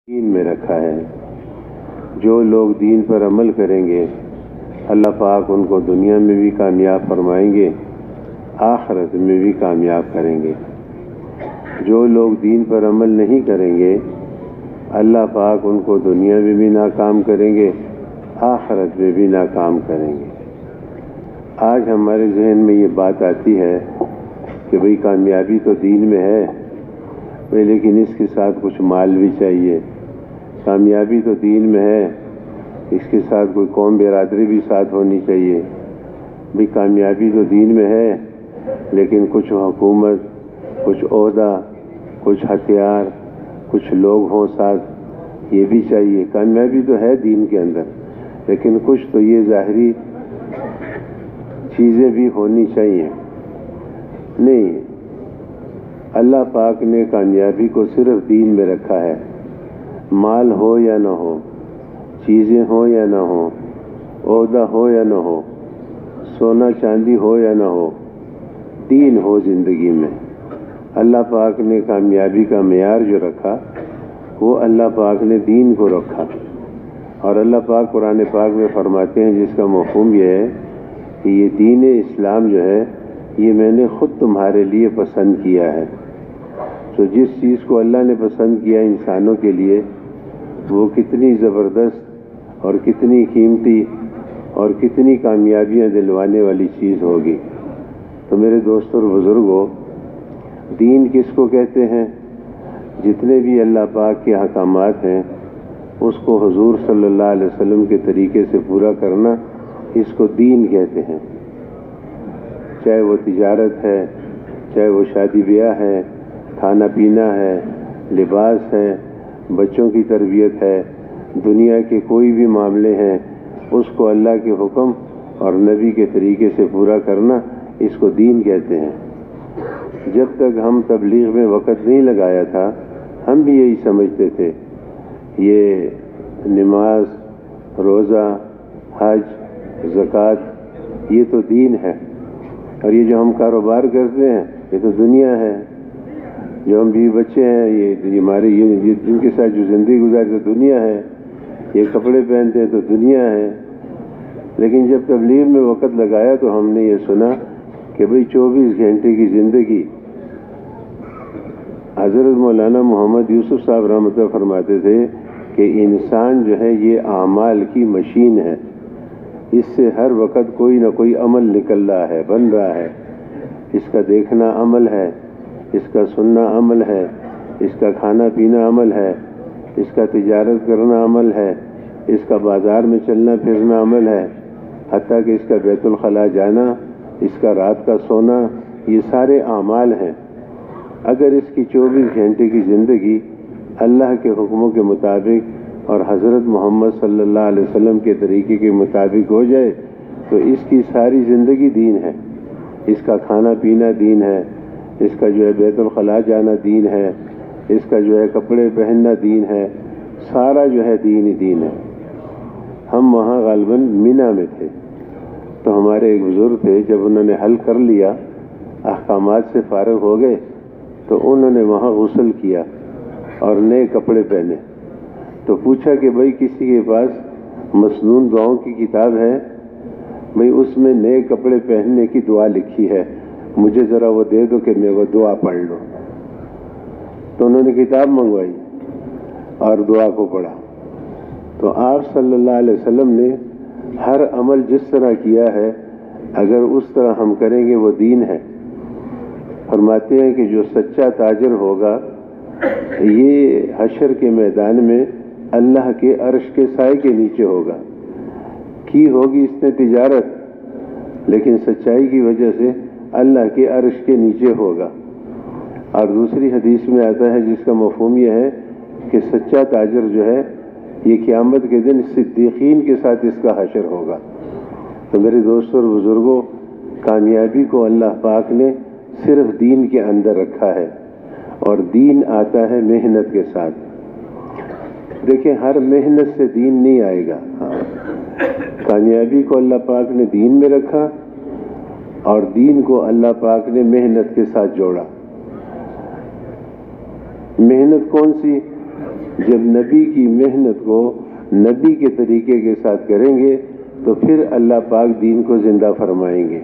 دین میں رکھا ہے۔ جو لوگ دین پر عمل کریں گے اللہ پاک ان کو دنیا میں بھی کامیاب فرمائیں گے، آخرت میں بھی کامیاب کریں گے۔ جو لوگ دین پر عمل نہیں کریں گے اللہ پاک ان کو دنیا میں بھی ناکام کریں گے، آخرت میں بھی ناکام کریں گے۔ آج ہمارے ذہن میں یہ بات آتی ہے کہ بھئی کامیابی تو دین میں ہے، لیکن اس کے ساتھ کچھ مال بھی چاہیے۔ کامیابی تو دین میں ہے، اس کے ساتھ کوئی قوم برادری بھی ساتھ ہونی چاہیے۔ بھئی کامیابی تو دین میں ہے، لیکن کچھ حکومت، کچھ عہدہ، کچھ ہتھیار، کچھ لوگ ہوں ساتھ، یہ بھی چاہیے۔ کامیابی تو ہے دین کے اندر، لیکن کچھ تو یہ ظاہری چیزیں بھی ہونی چاہیے۔ نہیں، اللہ پاک نے کامیابی کو صرف دین میں رکھا ہے۔ مال ہو یا نہ ہو، چیزیں ہوں یا نہ ہو، عہدہ ہو یا نہ ہو، سونا چاندی ہو یا نہ ہو، دین ہو زندگی میں۔ اللہ پاک نے کامیابی کا معیار جو رکھا وہ اللہ پاک نے دین کو رکھا، اور اللہ پاک قرآن پاک میں فرماتے ہیں جس کا مفہوم یہ ہے کہ یہ دین اسلام جو ہے یہ میں نے خود تمہارے لیے پسند کیا ہے۔ تو جس چیز کو اللہ نے پسند کیا انسانوں کے لیے وہ کتنی زبردست اور کتنی قیمتی اور کتنی کامیابیاں دلوانے والی چیز ہوگی۔ تو میرے دوستوں اور بزرگوں، دین کس کو کہتے ہیں؟ جتنے بھی اللہ پاک کے احکامات ہیں اس کو حضور صلی اللہ علیہ وسلم کے طریقے سے پورا کرنا، اس کو دین کہتے ہیں۔ چاہے وہ تجارت ہے، چاہے وہ شادی بیاہ ہے، کھانا پینا ہے، لباس ہے، بچوں کی تربیت ہے، دنیا کے کوئی بھی معاملے ہیں، اس کو اللہ کے حکم اور نبی کے طریقے سے پورا کرنا، اس کو دین کہتے ہیں۔ جب تک ہم تبلیغ میں وقت نہیں لگایا تھا ہم بھی یہی سمجھتے تھے یہ نماز، روزہ، حج، زکوٰۃ یہ تو دین ہے، اور یہ جو ہم کاروبار کرتے ہیں یہ تو دنیا ہے۔ جو ہم بیوی بچے ہیں یہ ہمارے یہ جن کے ساتھ جو زندگی گزارتے دنیا ہے، یہ کپڑے پہنتے ہیں تو دنیا ہے۔ لیکن جب تبلیغ میں وقت لگایا تو ہم نے یہ سنا کہ بھئی 24 گھنٹے کی زندگی۔ حضرت مولانا محمد یوسف صاحب رحمۃ اللہ فرماتے تھے کہ انسان جو ہے یہ اعمال کی مشین ہے، اس سے ہر وقت کوئی نہ کوئی عمل نکل رہا ہے، بن رہا ہے۔ اس کا دیکھنا عمل ہے، اس کا سننا عمل ہے، اس کا کھانا پینا عمل ہے، اس کا تجارت کرنا عمل ہے، اس کا بازار میں چلنا پھرنا عمل ہے، حتیٰ کہ اس کا بیت الخلاء جانا، اس کا رات کا سونا، یہ سارے اعمال ہیں۔ اگر اس کی 24 گھنٹے کی زندگی اللہ کے حکموں کے مطابق اور حضرت محمد صلی اللہ علیہ وسلم کے طریقے کے مطابق ہو جائے تو اس کی ساری زندگی دین ہے۔ اس کا کھانا پینا دین ہے، اس کا جو ہے بیت الخلاء جانا دین ہے، اس کا جو ہے کپڑے پہننا دین ہے، سارا جو ہے دین ہی دین ہے۔ ہم وہاں غالباً مینا میں تھے تو ہمارے ایک بزرگ تھے، جب انہوں نے حل کر لیا، احکامات سے فارغ ہو گئے تو انہوں نے وہاں غسل کیا اور نئے کپڑے پہنے۔ تو پوچھا کہ بھئی کسی کے پاس مسنون دعاؤں کی کتاب ہے؟ بھئی اس میں نئے کپڑے پہننے کی دعا لکھی ہے، مجھے ذرا وہ دے دو کہ میں وہ دعا پڑھ لوں۔ تو انہوں نے کتاب منگوائی اور دعا کو پڑھا۔ تو آپ صلی اللہ علیہ وسلم نے ہر عمل جس طرح کیا ہے اگر اس طرح ہم کریں گے وہ دین ہے۔ فرماتے ہیں کہ جو سچا تاجر ہوگا یہ حشر کے میدان میں اللہ کے عرش کے سائے کے نیچے ہوگا۔ کی ہوگی اس نے تجارت، لیکن سچائی کی وجہ سے اللہ کے عرش کے نیچے ہوگا۔ اور دوسری حدیث میں آتا ہے جس کا مفہوم یہ ہے کہ سچا تاجر جو ہے یہ قیامت کے دن صدیقین کے ساتھ اس کا حشر ہوگا۔ تو میرے دوستوں اور بزرگوں، کامیابی کو اللہ پاک نے صرف دین کے اندر رکھا ہے، اور دین آتا ہے محنت کے ساتھ۔ دیکھیں ہر محنت سے دین نہیں آئے گا۔ کامیابی کو اللہ پاک نے دین میں رکھا اور دین کو اللہ پاک نے محنت کے ساتھ جوڑا۔ محنت کون سی؟ جب نبی کی محنت کو نبی کے طریقے کے ساتھ کریں گے تو پھر اللہ پاک دین کو زندہ فرمائیں گے۔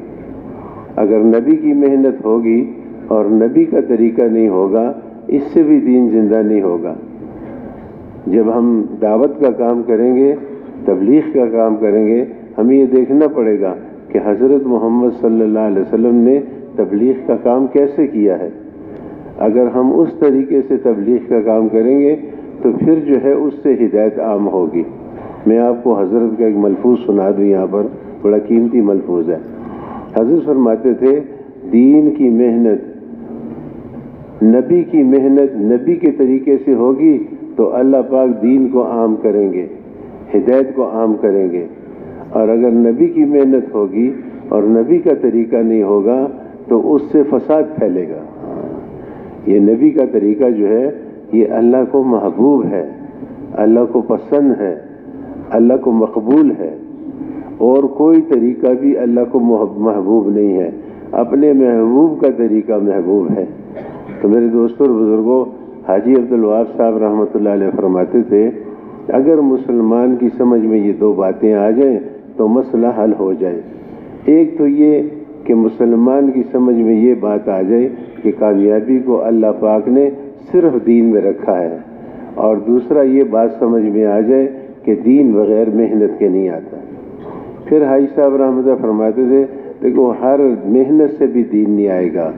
اگر نبی کی محنت ہوگی اور نبی کا طریقہ نہیں ہوگا، اس سے بھی دین زندہ نہیں ہوگا۔ جب ہم دعوت کا کام کریں گے، تبلیغ کا کام کریں گے، ہمیں یہ دیکھنا پڑے گا کہ حضرت محمد صلی اللہ علیہ وسلم نے تبلیغ کا کام کیسے کیا ہے۔ اگر ہم اس طریقے سے تبلیغ کا کام کریں گے تو پھر جو ہے اس سے ہدایت عام ہوگی۔ میں آپ کو حضرت کا ایک ملفوظ سنا دوں، یہاں پر بڑا قیمتی ملفوظ ہے۔ حضرت فرماتے تھے دین کی محنت، نبی کی محنت نبی کے طریقے سے ہوگی تو اللہ پاک دین کو عام کریں گے، ہدایت کو عام کریں گے، اور اگر نبی کی محنت ہوگی اور نبی کا طریقہ نہیں ہوگا تو اس سے فساد پھیلے گا۔ یہ نبی کا طریقہ جو ہے یہ اللہ کو محبوب ہے، اللہ کو پسند ہے، اللہ کو مقبول ہے، اور کوئی طریقہ بھی اللہ کو محبوب نہیں ہے، اپنے محبوب کا طریقہ محبوب ہے۔ تو میرے دوستوں اور بزرگوں، حاجی عبدالوہاب صاحب رحمۃ اللہ علیہ فرماتے تھے اگر مسلمان کی سمجھ میں یہ دو باتیں آ جائیں تو مسئلہ حل ہو جائے۔ ایک تو یہ کہ مسلمان کی سمجھ میں یہ بات آ جائے کہ کامیابی کو اللہ پاک نے صرف دین میں رکھا ہے، اور دوسرا یہ بات سمجھ میں آ جائے کہ دین بغیر محنت کے نہیں آتا۔ پھر حاجی صاحب رحمۃ اللہ فرماتے تھے دیکھو ہر محنت سے بھی دین نہیں آئے گا،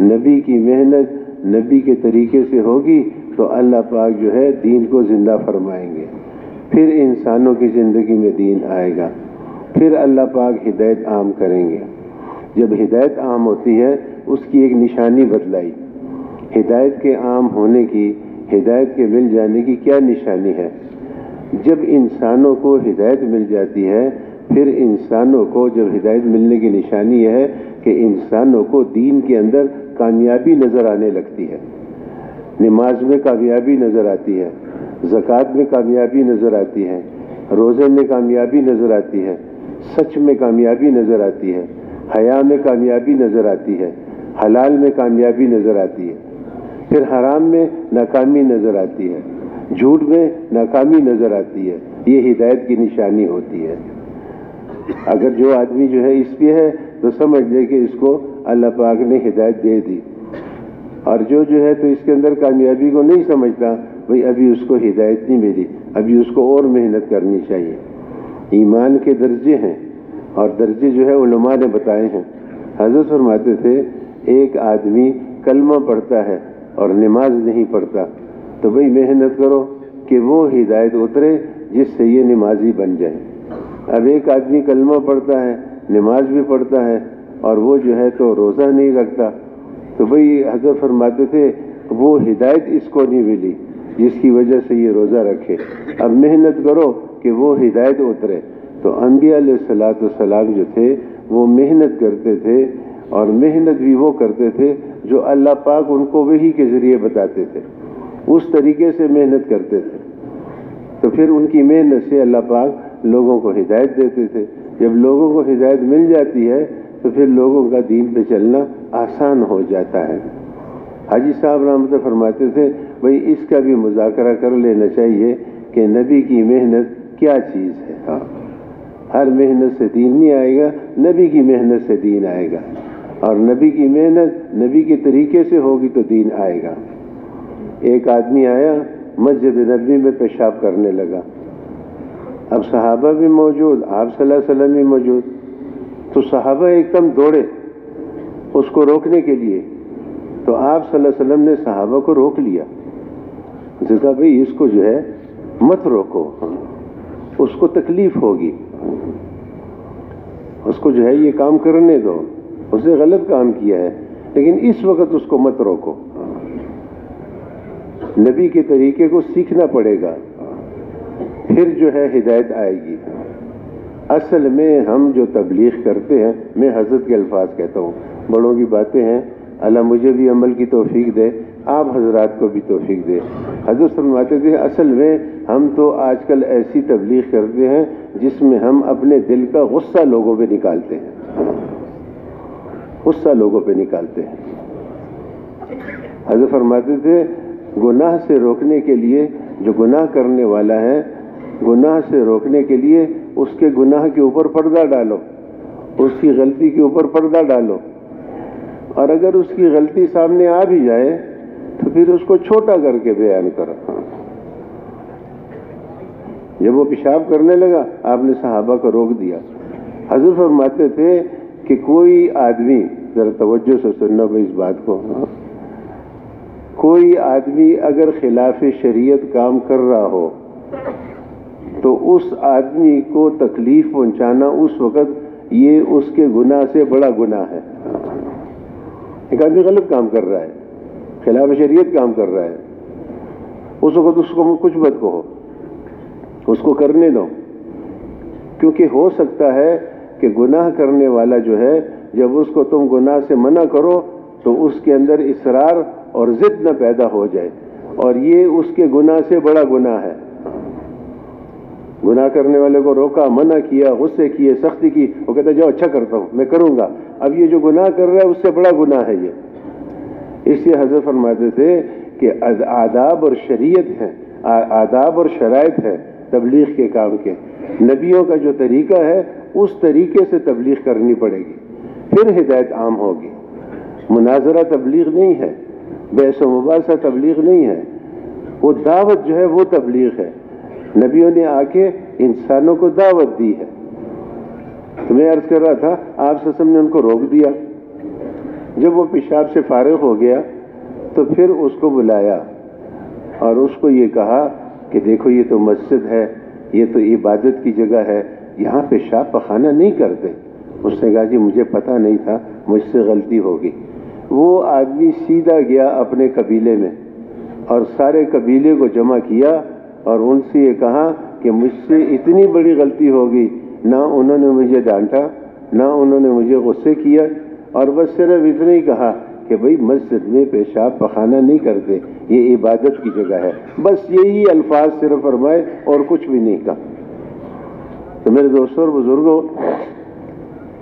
نبی کی محنت نبی کے طریقے سے ہوگی تو اللہ پاک جو ہے دین کو زندہ فرمائیں گے، پھر انسانوں کی زندگی میں دین آئے گا، پھر اللہ پاک ہدایت عام کریں گے۔ جب ہدایت عام ہوتی ہے اس کی ایک نشانی بتلائی، ہدایت کے عام ہونے کی، ہدایت کے مل جانے کی کیا نشانی ہے؟ جب انسانوں کو ہدایت مل جاتی ہے، پھر انسانوں کو جب ہدایت ملنے کی نشانی یہ ہے کہ انسانوں کو دین کے اندر کامیابی نظر آنے لگتی ہے، نماز میں کامیابی نظر آتی ہے، زکوٰۃ میں کامیابی نظر آتی ہے، روزے میں کامیابی نظر آتی ہے، سچ میں کامیابی نظر آتی ہے، حیا میں کامیابی نظر آتی ہے، حلال میں کامیابی نظر آتی ہے، پھر حرام میں ناکامی نظر آتی ہے، جھوٹ میں ناکامی نظر آتی ہے۔ یہ ہدایت کی نشانی ہوتی ہے۔ اگر جو آدمی جو ہے اس پہ ہے تو سمجھ لے کہ اس کو اللہ پاک نے ہدایت دے دی، اور جو ہے تو اس کے اندر کامیابی کو نہیں سمجھتا، بھئی ابھی اس کو ہدایت نہیں ملی، ابھی اس کو اور محنت کرنی چاہیے۔ ایمان کے درجے ہیں، اور درجے جو ہے علماء نے بتائے ہیں۔ حضرت فرماتے تھے ایک آدمی کلمہ پڑھتا ہے اور نماز نہیں پڑھتا تو بھئی محنت کرو کہ وہ ہدایت اترے جس سے یہ نمازی بن جائے۔ اب ایک آدمی کلمہ پڑھتا ہے، نماز بھی پڑھتا ہے، اور وہ جو ہے تو روزہ نہیں رکھتا تو بھئی حضرت فرماتے تھے وہ ہدایت اس کو نہیں ملی جس کی وجہ سے یہ روزہ رکھے۔ اب محنت کرو کہ وہ ہدایت اترے۔ تو انبیاء علیہ السلام جو تھے وہ محنت کرتے تھے، اور محنت بھی وہ کرتے تھے جو اللہ پاک ان کو وحی کے ذریعے بتاتے تھے، اس طریقے سے محنت کرتے تھے، تو پھر ان کی محنت سے اللہ پاک لوگوں کو ہدایت دیتے تھے۔ جب لوگوں کو ہدایت مل جاتی ہے تو پھر لوگوں کا دین پہ چلنا آسان ہو جاتا ہے۔ حاجی صاحب رحمۃ اللہ فرماتے تھے بھئی اس کا بھی مذاکرہ کر لینا چاہیے کہ نبی کی محنت کیا چیز ہے۔ ہاں، ہر محنت سے دین نہیں آئے گا، نبی کی محنت سے دین آئے گا، اور نبی کی محنت نبی کے طریقے سے ہوگی تو دین آئے گا۔ ایک آدمی آیا مسجد نبوی میں پیشاب کرنے لگا، اب صحابہ بھی موجود، آپ صلی اللہ علیہ وسلم بھی موجود، تو صحابہ ایک دم دوڑے اس کو روکنے کے لیے، تو آپ صلی اللہ علیہ وسلم نے صحابہ کو روک لیا، کہا بھئی اس کو جو ہے مت روکو، اس کو تکلیف ہوگی، اس کو جو ہے یہ کام کرنے دو، اس نے غلط کام کیا ہے، لیکن اس وقت اس کو مت روکو۔ نبی کے طریقے کو سیکھنا پڑے گا، پھر جو ہے ہدایت آئے گی۔ اصل میں ہم جو تبلیغ کرتے ہیں، میں حضرت کے الفاظ کہتا ہوں، بڑوں کی باتیں ہیں، اللہ مجھے بھی عمل کی توفیق دے، آپ حضرات کو بھی توفیق دے۔ حضرت فرماتے تھے اصل میں ہم تو آج کل ایسی تبلیغ کرتے ہیں جس میں ہم اپنے دل کا غصہ لوگوں پہ نکالتے ہیں، غصہ لوگوں پہ نکالتے ہیں۔ حضرت فرماتے تھے گناہ سے روکنے کے لیے جو گناہ کرنے والا ہے، گناہ سے روکنے کے لیے اس کے گناہ کے اوپر پردہ ڈالو، اس کی غلطی کے اوپر پردہ ڈالو، اور اگر اس کی غلطی سامنے آ بھی جائے تو پھر اس کو چھوٹا کر کے بیان کرو۔ جب وہ پیشاب کرنے لگا آپ نے صحابہ کو روک دیا۔ حضرت فرماتے تھے کہ کوئی آدمی، ذرا توجہ سے سننا بھائی اس بات کو، کوئی آدمی اگر خلاف شریعت کام کر رہا ہو تو اس آدمی کو تکلیف پہنچانا اس وقت یہ اس کے گناہ سے بڑا گناہ ہے۔ ایک آدمی غلط کام کر رہا ہے، خلاف شریعت کام کر رہا ہے، اس وقت اس کو کچھ مت کہو، اس کو کرنے دو، کیونکہ ہو سکتا ہے کہ گناہ کرنے والا جو ہے جب اس کو تم گناہ سے منع کرو تو اس کے اندر اصرار اور ضد نہ پیدا ہو جائے، اور یہ اس کے گناہ سے بڑا گناہ ہے۔ گناہ کرنے والے کو روکا، منع کیا، غصے کیے، سختی کی، وہ کہتا ہے جاؤ اچھا کرتا ہوں میں کروں گا، اب یہ جو گناہ کر رہا ہے اس سے بڑا گناہ ہے یہ۔ اس لیے حضرت فرماتے تھے کہ آداب اور شریعت ہیں، آداب اور شرائط ہے تبلیغ کے کام کے، نبیوں کا جو طریقہ ہے اس طریقے سے تبلیغ کرنی پڑے گی، پھر ہدایت عام ہوگی۔ مناظرہ تبلیغ نہیں ہے، بحث و مباحثہ تبلیغ نہیں ہے، وہ دعوت جو ہے وہ تبلیغ ہے۔ نبیوں نے آ کے انسانوں کو دعوت دی ہے۔ تو میں عرض کر رہا تھا آپ صلی اللہ علیہ وسلم نے ان کو روک دیا۔ جب وہ پیشاب سے فارغ ہو گیا تو پھر اس کو بلایا اور اس کو یہ کہا کہ دیکھو یہ تو مسجد ہے، یہ تو عبادت کی جگہ ہے، یہاں پیشاب پخانہ نہیں کرتے۔ اس نے کہا جی مجھے پتہ نہیں تھا، مجھ سے غلطی ہوگی۔ وہ آدمی سیدھا گیا اپنے قبیلے میں اور سارے قبیلے کو جمع کیا اور ان سے یہ کہا کہ مجھ سے اتنی بڑی غلطی ہوگی، نہ انہوں نے مجھے ڈانٹا، نہ انہوں نے مجھے غصے کیا، اور بس صرف اتنا ہی کہا کہ بھئی مسجد میں پیشاب پخانہ نہیں کرتے، یہ عبادت کی جگہ ہے، بس یہی الفاظ صرف فرمائے اور کچھ بھی نہیں کہا۔ تو میرے دوستوں اور بزرگوں،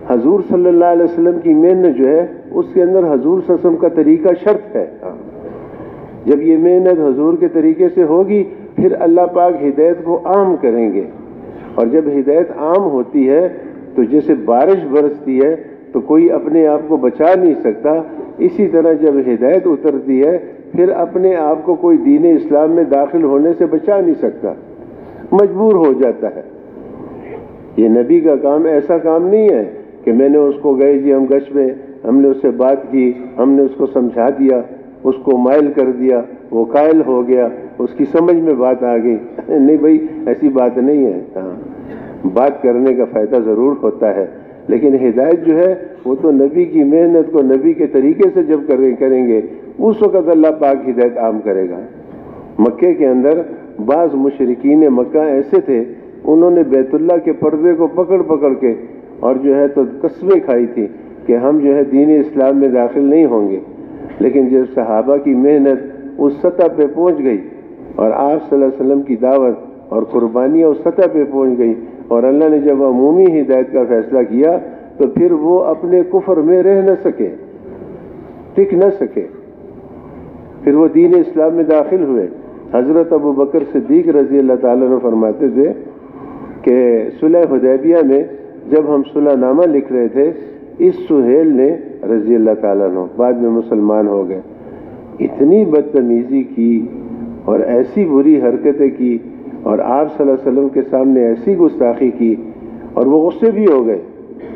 حضور صلی اللہ علیہ وسلم کی محنت جو ہے اس کے اندر حضور صلی اللہ علیہ وسلم کا طریقہ شرط ہے۔ جب یہ محنت حضور کے طریقے سے ہوگی پھر اللہ پاک ہدایت کو عام کریں گے، اور جب ہدایت عام ہوتی ہے تو جیسے بارش برستی ہے تو کوئی اپنے آپ کو بچا نہیں سکتا، اسی طرح جب ہدایت اترتی ہے پھر اپنے آپ کو کوئی دین اسلام میں داخل ہونے سے بچا نہیں سکتا، مجبور ہو جاتا ہے۔ یہ نبی کا کام ایسا کام نہیں ہے کہ میں نے اس کو گئے جی ہم گش میں، ہم نے اس سے بات کی، ہم نے اس کو سمجھا دیا، اس کو مائل کر دیا، وہ قائل ہو گیا، اس کی سمجھ میں بات آ گئی۔ نہیں بھائی ایسی بات نہیں ہے۔ ہاں بات کرنے کا فائدہ ضرور ہوتا ہے، لیکن ہدایت جو ہے وہ تو نبی کی محنت کو نبی کے طریقے سے جب کریں گے اس وقت اللہ پاک ہدایت عام کرے گا۔ مکے کے اندر بعض مشرکین مکہ ایسے تھے، انہوں نے بیت اللہ کے پردے کو پکڑ کے اور جو ہے تو قسمیں کھائی تھی کہ ہم جو ہے دین اسلام میں داخل نہیں ہوں گے، لیکن جب صحابہ کی محنت اس سطح پہ پہنچ گئی اور آپ صلی اللہ علیہ وسلم کی دعوت اور قربانیاں اس سطح پہ پہنچ گئی اور اللہ نے جب عمومی ہدایت کا فیصلہ کیا تو پھر وہ اپنے کفر میں رہ نہ سکے، ٹک نہ سکے، پھر وہ دین اسلام میں داخل ہوئے۔ حضرت ابو بکر صدیق رضی اللہ تعالیٰ عنہ فرماتے تھے کہ صلح حدیبیہ میں جب ہم صلح نامہ لکھ رہے تھے، اس سہیل نے رضی اللہ تعالیٰ عنہ بعد میں مسلمان ہو گئے، اتنی بدتمیزی کی اور ایسی بری حرکتیں کی اور آپ صلی اللہ علیہ وسلم کے سامنے ایسی گستاخی کی اور وہ غصے بھی ہو گئے،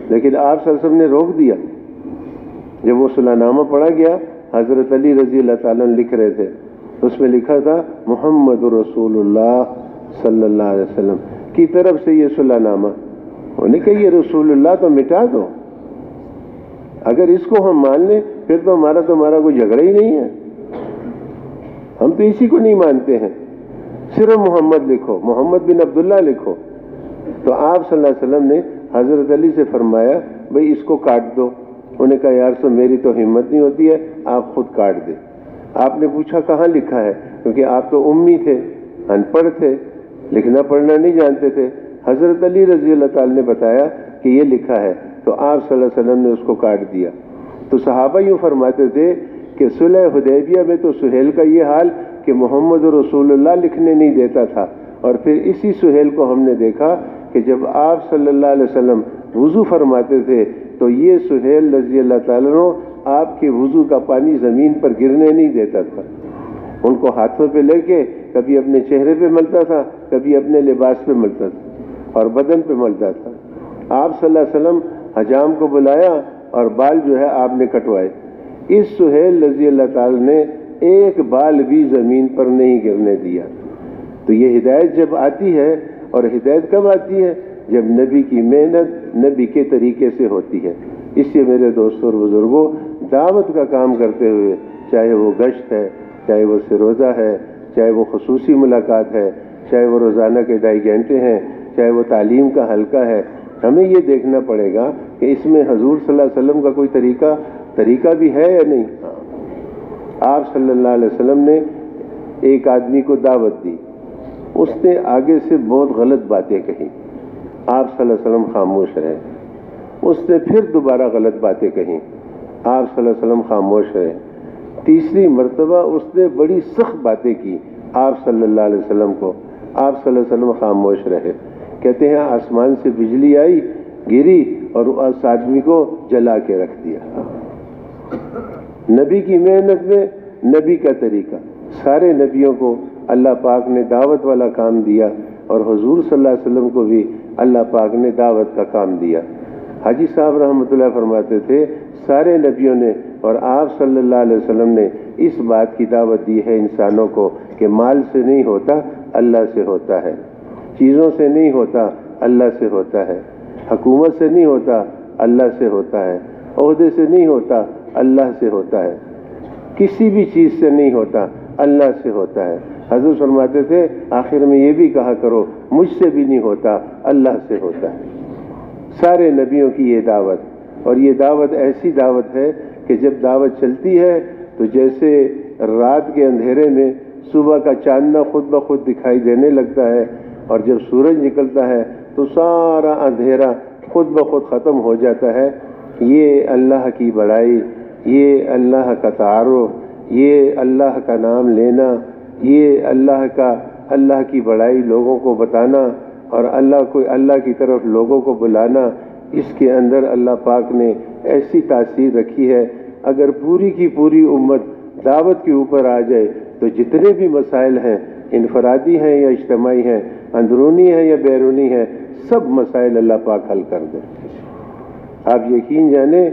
لیکن آپ صلی اللہ علیہ وسلم نے روک دیا۔ جب وہ صلح نامہ پڑھا گیا، حضرت علی رضی اللہ تعالیٰ عنہ لکھ رہے تھے، اس میں لکھا تھا محمد رسول اللہ صلی اللہ علیہ وسلم کی طرف سے یہ صلح نامہ۔ انہوں نے کہا یہ رسول اللہ تو مٹا دو، اگر اس کو ہم مان لیں پھر تو ہمارا کوئی جھگڑا ہی نہیں ہے، ہم تو اسی کو نہیں مانتے ہیں، صرف محمد لکھو، محمد بن عبداللہ لکھو۔ تو آپ صلی اللہ علیہ وسلم نے حضرت علی سے فرمایا بھئی اس کو کاٹ دو۔ انہوں نے کہا یا رسول میری تو ہمت نہیں ہوتی ہے، آپ خود کاٹ دیں۔ آپ نے پوچھا کہاں لکھا ہے، کیونکہ آپ تو امی تھے، ان پڑھ تھے، لکھنا پڑھنا نہیں جانتے تھے۔ حضرت علی رضی اللہ تعالیٰ نے بتایا کہ یہ لکھا ہے، تو آپ صلی اللہ علیہ وسلم نے اس کو کاٹ دیا۔ تو صحابہ یوں فرماتے تھے کہ صلح حدیبیہ میں تو سہیل کا یہ حال کہ محمد رسول اللہ لکھنے نہیں دیتا تھا، اور پھر اسی سہیل کو ہم نے دیکھا کہ جب آپ صلی اللہ علیہ وسلم وضو فرماتے تھے تو یہ سہیل رضی اللہ تعالیٰ عنہ آپ کے وضو کا پانی زمین پر گرنے نہیں دیتا تھا، ان کو ہاتھوں پہ لے کے کبھی اپنے چہرے پہ ملتا تھا، کبھی اپنے لباس پہ ملتا تھا اور بدن پہ ملتا تھا۔ آپ صلی اللہ علیہ وسلم حجام کو بلایا اور بال جو ہے آپ نے کٹوائے، اس سہیل رضی اللہ تعالیٰ نے ایک بال بھی زمین پر نہیں گرنے دیا۔ تو یہ ہدایت جب آتی ہے، اور ہدایت کب آتی ہے؟ جب نبی کی محنت نبی کے طریقے سے ہوتی ہے۔ اس لیے میرے دوستوں اور بزرگوں، دعوت کا کام کرتے ہوئے، چاہے وہ گشت ہے، چاہے وہ سروزہ ہے، چاہے وہ خصوصی ملاقات ہے، چاہے وہ روزانہ کے 2.5 گھنٹے ہیں، چاہے وہ تعلیم کا حلقہ ہے، ہمیں یہ دیکھنا پڑے گا کہ اس میں حضور صلی اللہ علیہ وسلم کا کوئی طریقہ بھی ہے یا نہیں۔ آپ صلی اللہ علیہ وسلم نے ایک آدمی کو دعوت دی، اس نے آگے سے بہت غلط باتیں کہیں، آپ صلی اللہ علیہ وسلم خاموش رہے۔ اس نے پھر دوبارہ غلط باتیں کہیں، آپ صلی اللہ علیہ وسلم خاموش رہے۔ تیسری مرتبہ اس نے بڑی سخت باتیں کی آپ صلی اللہ علیہ وسلم کو، آپ صلی اللہ علیہ وسلم خاموش رہے۔ کہتے ہیں آسمان سے بجلی آئی، گری اور اس آدمی کو جلا کے رکھ دیا۔ نبی کی محنت میں نبی کا طریقہ، سارے نبیوں کو اللہ پاک نے دعوت والا کام دیا، اور حضور صلی اللہ علیہ وسلم کو بھی اللہ پاک نے دعوت کا کام دیا۔ حاجی صاحب رحمۃ اللہ فرماتے تھے سارے نبیوں نے اور آپ صلی اللہ علیہ وسلم نے اس بات کی دعوت دی ہے انسانوں کو کہ مال سے نہیں ہوتا، اللہ سے ہوتا ہے، چیزوں سے نہیں ہوتا، اللہ سے ہوتا ہے، حکومت سے نہیں ہوتا، اللہ سے ہوتا ہے، عہدے سے نہیں ہوتا، اللہ سے ہوتا ہے، کسی بھی چیز سے نہیں ہوتا، اللہ سے ہوتا ہے۔ حضرت فرماتے تھے آخر میں یہ بھی کہا کرو مجھ سے بھی نہیں ہوتا، اللہ سے ہوتا ہے۔ سارے نبیوں کی یہ دعوت، اور یہ دعوت ایسی دعوت ہے کہ جب دعوت چلتی ہے تو جیسے رات کے اندھیرے میں صبح کا چاندنا خود بخود دکھائی دینے لگتا ہے، اور جب سورج نکلتا ہے تو سارا اندھیرا خود بخود ختم ہو جاتا ہے۔ یہ اللہ کی بڑائی، یہ اللہ کا تعارف، یہ اللہ کا نام لینا، یہ اللہ کی بڑائی لوگوں کو بتانا اور اللہ کی طرف لوگوں کو بلانا، اس کے اندر اللہ پاک نے ایسی تاثیر رکھی ہے۔ اگر پوری کی پوری امت دعوت کے اوپر آ جائے تو جتنے بھی مسائل ہیں، انفرادی ہیں یا اجتماعی ہیں، اندرونی ہیں یا بیرونی ہیں، سب مسائل اللہ پاک حل کر دے۔ آپ یقین جانیں،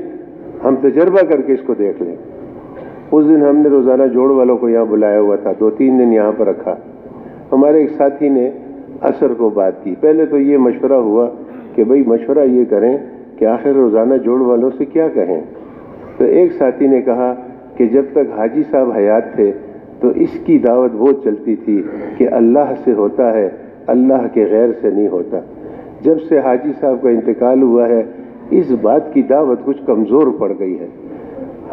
ہم تجربہ کر کے اس کو دیکھ لیں۔ اس دن ہم نے روزانہ جوڑ والوں کو یہاں بلایا ہوا تھا، 2-3 دن یہاں پر رکھا۔ ہمارے ایک ساتھی نے عصر کو بات کی۔ پہلے تو یہ مشورہ ہوا کہ بھئی مشورہ یہ کریں کہ آخر روزانہ جوڑ والوں سے کیا کہیں۔ تو ایک ساتھی نے کہا کہ جب تک حاجی صاحب حیات تھے تو اس کی دعوت بہت چلتی تھی کہ اللہ سے ہوتا ہے، اللہ کے غیر سے نہیں ہوتا۔ جب سے حاجی صاحب کا انتقال ہوا ہے اس بات کی دعوت کچھ کمزور پڑ گئی ہے۔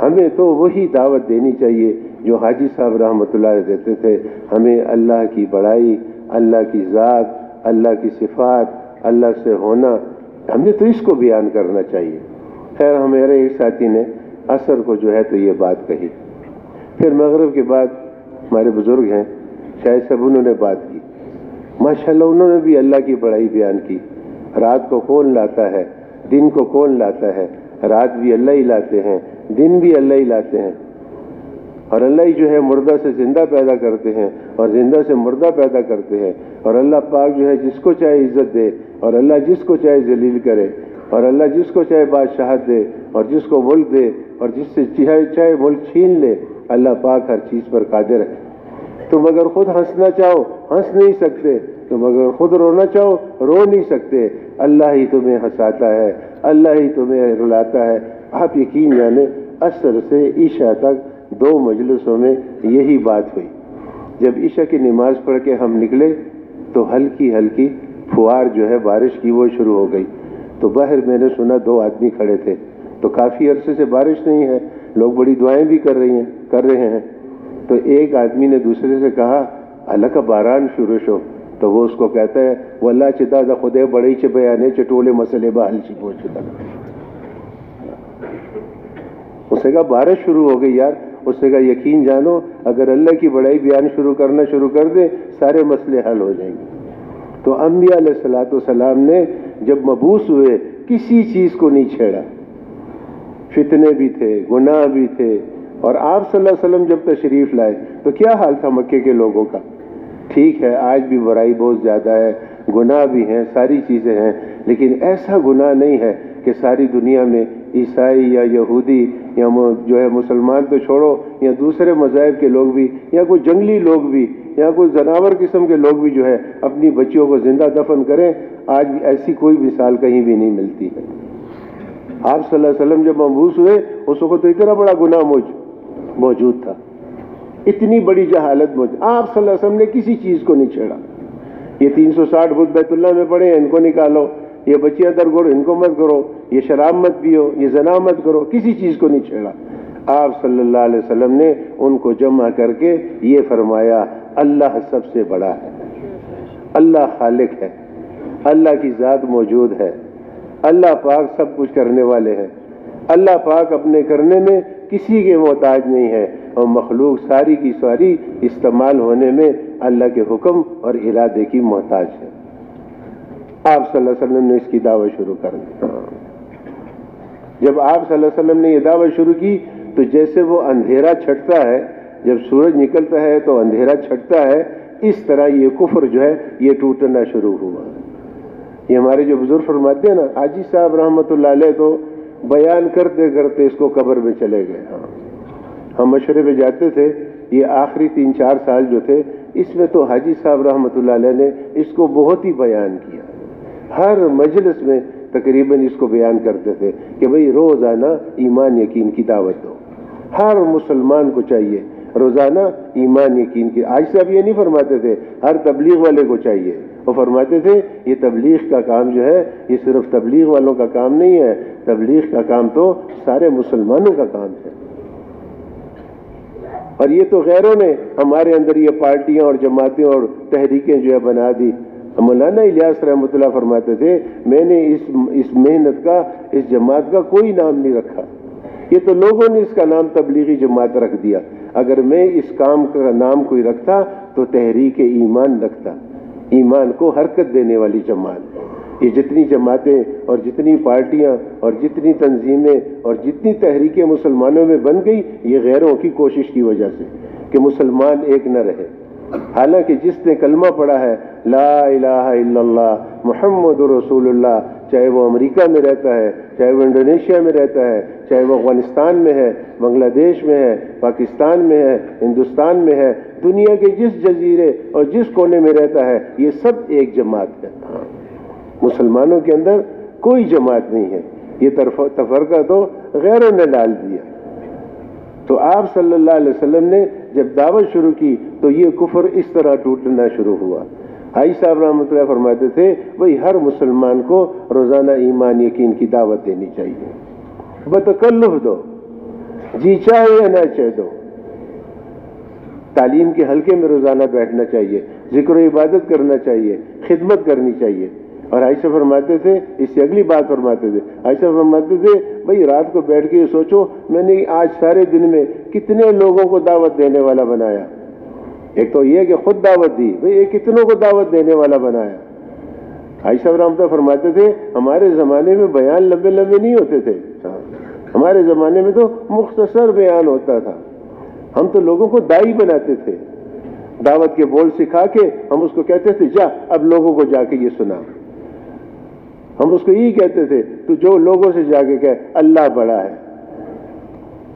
ہمیں تو وہی دعوت دینی چاہیے جو حاجی صاحب رحمۃ اللہ علیہ دیتے تھے۔ ہمیں اللہ کی بڑائی، اللہ کی ذات، اللہ کی صفات، اللہ سے ہونا، ہمیں تو اس کو بیان کرنا چاہیے۔ خیر ہمارے ایک ساتھی نے عصر کو جو ہے تو یہ بات کہی۔ پھر مغرب کے بعد ہمارے بزرگ ہیں شاید سب انہوں نے بات کی، ماشاءاللہ انہوں نے بھی اللہ کی بڑائی بیان کی۔ رات کو کون لاتا ہے، دن کو کون لاتا ہے، رات بھی اللہ ہی لاتے ہیں، دن بھی اللہ ہی لاتے ہیں، اور اللہ ہی جو ہے مردہ سے زندہ پیدا کرتے ہیں اور زندہ سے مردہ پیدا کرتے ہیں، اور اللہ پاک جو ہے جس کو چاہے عزت دے اور اللہ جس کو چاہے ذلیل کرے، اور اللہ جس کو چاہے بادشاہت دے اور جس کو ملک دے اور جس سے چاہے ملک چھین لے۔ اللہ پاک ہر چیز پر قادر ہے۔ تم اگر خود ہنسنا چاہو ہنس نہیں سکتے، تم اگر خود رونا چاہو رو نہیں سکتے، اللہ ہی تمہیں ہنساتا ہے، اللہ ہی تمہیں رلاتا ہے۔ آپ یقین جانیں عصر سے عشاء تک 2 مجلسوں میں یہی بات ہوئی۔ جب عشاء کی نماز پڑھ کے ہم نکلے تو ہلکی ہلکی فوار جو ہے بارش کی وہ شروع ہو گئی۔ تو باہر میں نے سنا 2 آدمی کھڑے تھے، تو کافی عرصے سے بارش نہیں ہے، لوگ بڑی دعائیں بھی کر رہے ہیں۔ تو ایک آدمی نے دوسرے سے کہا اللہ کا باران شروع شو، تو وہ اس کو کہتا ہے واللہ چې دا د خدای بڑی چې بیانې چې ټولې مسئلې به حل شي پوه شو۔ اس نے کہا بارش شروع ہو گئی یار، اس نے کہا یقین جانو اگر اللہ کی بڑائی بیان کرنا شروع کر دیں سارے مسئلے حل ہو جائیں گے۔ تو انبیاء علیہ الصلوۃ والسلام نے جب مبعوث ہوئے کسی چیز کو نہیں چھیڑا، فتنے بھی تھے، گناہ بھی تھے، اور آپ صلی اللہ علیہ وسلم جب تشریف لائے تو کیا حال تھا مکے کے لوگوں کا؟ ٹھیک ہے آج بھی برائی بہت زیادہ ہے، گناہ بھی ہیں، ساری چیزیں ہیں، لیکن ایسا گناہ نہیں ہے کہ ساری دنیا میں عیسائی یا یہودی یا جو ہے مسلمان تو چھوڑو، یا دوسرے مذاہب کے لوگ بھی، یا کوئی جنگلی لوگ بھی، یا کوئی جانور قسم کے لوگ بھی جو ہے اپنی بچیوں کو زندہ دفن کریں، آج ایسی کوئی مثال کہیں بھی نہیں ملتی ہے۔ آپ صلی اللہ علیہ وسلم جب مبعوث ہوئے اس وقت تو اتنا بڑا گناہ موجود تھا، اتنی بڑی جہالت موجود، آپ صلی اللہ علیہ وسلم نے کسی چیز کو نہیں چھیڑا۔ یہ 360 بت بیت اللہ میں پڑے ہیں ان کو نکالو، یہ بچیاں درگور ان کو مت کرو، یہ شراب مت پیو، یہ زنا مت کرو، کسی چیز کو نہیں چھیڑا۔ آپ صلی اللہ علیہ وسلم نے ان کو جمع کر کے یہ فرمایا اللہ سب سے بڑا ہے، اللہ خالق ہے، اللہ کی ذات موجود ہے، اللہ پاک سب کچھ کرنے والے ہیں، اللہ پاک اپنے کرنے میں کسی کے محتاج نہیں ہے، اور مخلوق ساری کی ساری استعمال ہونے میں اللہ کے حکم اور ارادے کی محتاج ہے۔ آپ صلی اللہ علیہ وسلم نے اس کی دعوت شروع کر دی۔ جب آپ صلی اللہ علیہ وسلم نے یہ دعوت شروع کی تو جیسے وہ اندھیرا چھٹتا ہے، جب سورج نکلتا ہے تو اندھیرا چھٹتا ہے، اس طرح یہ کفر جو ہے یہ ٹوٹنا شروع ہوا۔ یہ ہمارے جو بزرگ فرماتے ہیں نا، حاجی صاحب رحمۃ اللہ علیہ تو بیان کرتے کرتے اس کو قبر میں چلے گئے۔ ہم مشورے پہ جاتے تھے، یہ آخری 3-4 سال جو تھے اس میں تو حاجی صاحب رحمۃ اللہ علیہ نے اس کو بہت ہی بیان کیا، ہر مجلس میں تقریباً اس کو بیان کرتے تھے کہ بھئی روزانہ ایمان یقین کی دعوت دو، ہر مسلمان کو چاہیے روزانہ ایمان یقین کی۔ آج صاحب یہ نہیں فرماتے تھے ہر تبلیغ والے کو چاہیے، وہ فرماتے تھے یہ تبلیغ کا کام جو ہے یہ صرف تبلیغ والوں کا کام نہیں ہے، تبلیغ کا کام تو سارے مسلمانوں کا کام ہے۔ اور یہ تو غیروں نے ہمارے اندر یہ پارٹیاں اور جماعتیں اور تحریکیں جو ہے بنا دی۔ مولانا الیاس رحمۃ اللہ فرماتے تھے میں نے اس محنت کا، اس جماعت کا کوئی نام نہیں رکھا، یہ تو لوگوں نے اس کا نام تبلیغی جماعت رکھ دیا، اگر میں اس کام کا نام کوئی رکھتا تو تحریک ایمان رکھتا، ایمان کو حرکت دینے والی جماعت۔ یہ جتنی جماعتیں اور جتنی پارٹیاں اور جتنی تنظیمیں اور جتنی تحریکیں مسلمانوں میں بن گئی، یہ غیروں کی کوشش کی وجہ سے کہ مسلمان ایک نہ رہے۔ حالانکہ جس نے کلمہ پڑھا ہے لا الہ الا اللہ محمد رسول اللہ، چاہے وہ امریکہ میں رہتا ہے، چاہے وہ انڈونیشیا میں رہتا ہے، چاہے وہ افغانستان میں ہے، بنگلہ دیش میں ہے، پاکستان میں ہے، ہندوستان میں ہے، دنیا کے جس جزیرے اور جس کونے میں رہتا ہے، یہ سب ایک جماعت ہے۔ مسلمانوں کے اندر کوئی جماعت نہیں ہے، یہ تفرقہ تو غیروں نے ڈال دیا۔ تو آپ صلی اللہ علیہ وسلم نے جب دعوت شروع کی تو یہ کفر اس طرح ٹوٹنا شروع ہوا۔ حاجی صاحب رحمۃ اللہ فرماتے تھے بھئی ہر مسلمان کو روزانہ ایمان یقین کی دعوت دینی چاہیے، بتکلف دو، جی چاہے یا نہ چاہے دو، تعلیم کے حلقے میں روزانہ بیٹھنا چاہیے، ذکر و عبادت کرنا چاہیے، خدمت کرنی چاہیے۔ اور عائشہ فرماتے تھے، اس سے اگلی بات فرماتے تھے، عائشہ فرماتے تھے بھئی رات کو بیٹھ کے یہ سوچو میں نے آج سارے دن میں کتنے لوگوں کو دعوت دینے والا بنایا۔ ایک تو یہ کہ خود دعوت دی، بھئی یہ کتنوں کو دعوت دینے والا بنایا۔ عائشہ رحمۃ اللہ فرماتے تھے ہمارے زمانے میں بیان لمبے لمبے نہیں ہوتے تھے، ہمارے زمانے میں تو مختصر بیان ہوتا تھا، ہم تو لوگوں کو داعی بناتے تھے، دعوت کے بول سکھا کے ہم اس کو کہتے تھے جا اب لوگوں کو جا کے یہ سنا، ہم اس کو یہی کہتے تھے تو جو لوگوں سے جا کے کہے اللہ بڑا ہے،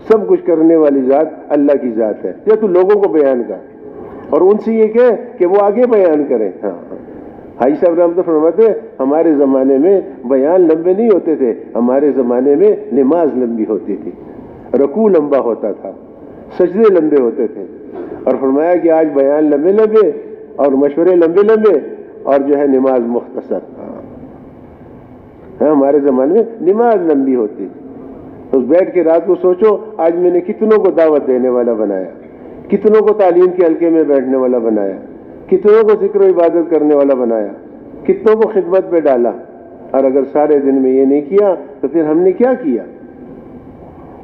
سب کچھ کرنے والی ذات اللہ کی ذات ہے، یا تو لوگوں کو بیان کر اور ان سے یہ کہے کہ وہ آگے بیان کریں۔ حاجی صاحب رحمۃ اللہ فرماتے ہمارے زمانے میں بیان لمبے نہیں ہوتے تھے، ہمارے زمانے میں نماز لمبی ہوتی تھی، رکوع لمبا ہوتا تھا، سجدے لمبے ہوتے تھے، اور فرمایا کہ آج بیان لمبے لمبے اور مشورے لمبے لمبے اور جو ہے نماز مختصر۔ ہمارے زمانے میں نماز لمبی ہوتی تھی، تو بیٹھ کے رات کو سوچو آج میں نے کتنوں کو دعوت دینے والا بنایا، کتنوں کو تعلیم کے حلقے میں بیٹھنے والا بنایا، کتنوں کو ذکر و عبادت کرنے والا بنایا، کتنوں کو خدمت پہ ڈالا، اور اگر سارے دن میں یہ نہیں کیا تو پھر ہم نے کیا کیا؟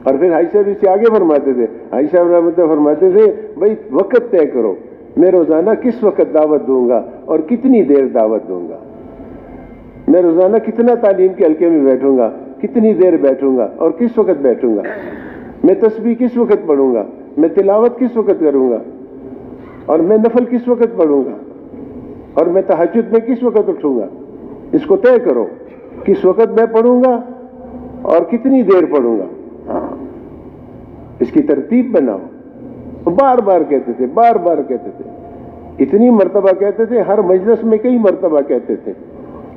اور پھر حاجی صاحب اس سے آگے فرماتے تھے، حاجی صاحب رحمۃ اللہ فرماتے تھے بھائی وقت طے کرو، میں روزانہ کس وقت دعوت دوں گا اور کتنی دیر دعوت دوں گا، میں روزانہ کتنا تعلیم کے حلقے میں بیٹھوں گا، کتنی دیر بیٹھوں گا اور کس وقت بیٹھوں گا، میں تسبیح کس وقت پڑھوں گا، میں تلاوت کس وقت کروں گا، اور میں نفل کس وقت پڑھوں گا، اور میں تہجد میں کس وقت اٹھوں گا، اس کو طے کرو، کس وقت میں پڑھوں گا اور کتنی دیر پڑھوں گا، اس کی ترتیب بناؤ۔ بار بار کہتے تھے، بار بار کہتے تھے، اتنی مرتبہ کہتے تھے، ہر مجلس میں کئی مرتبہ کہتے تھے۔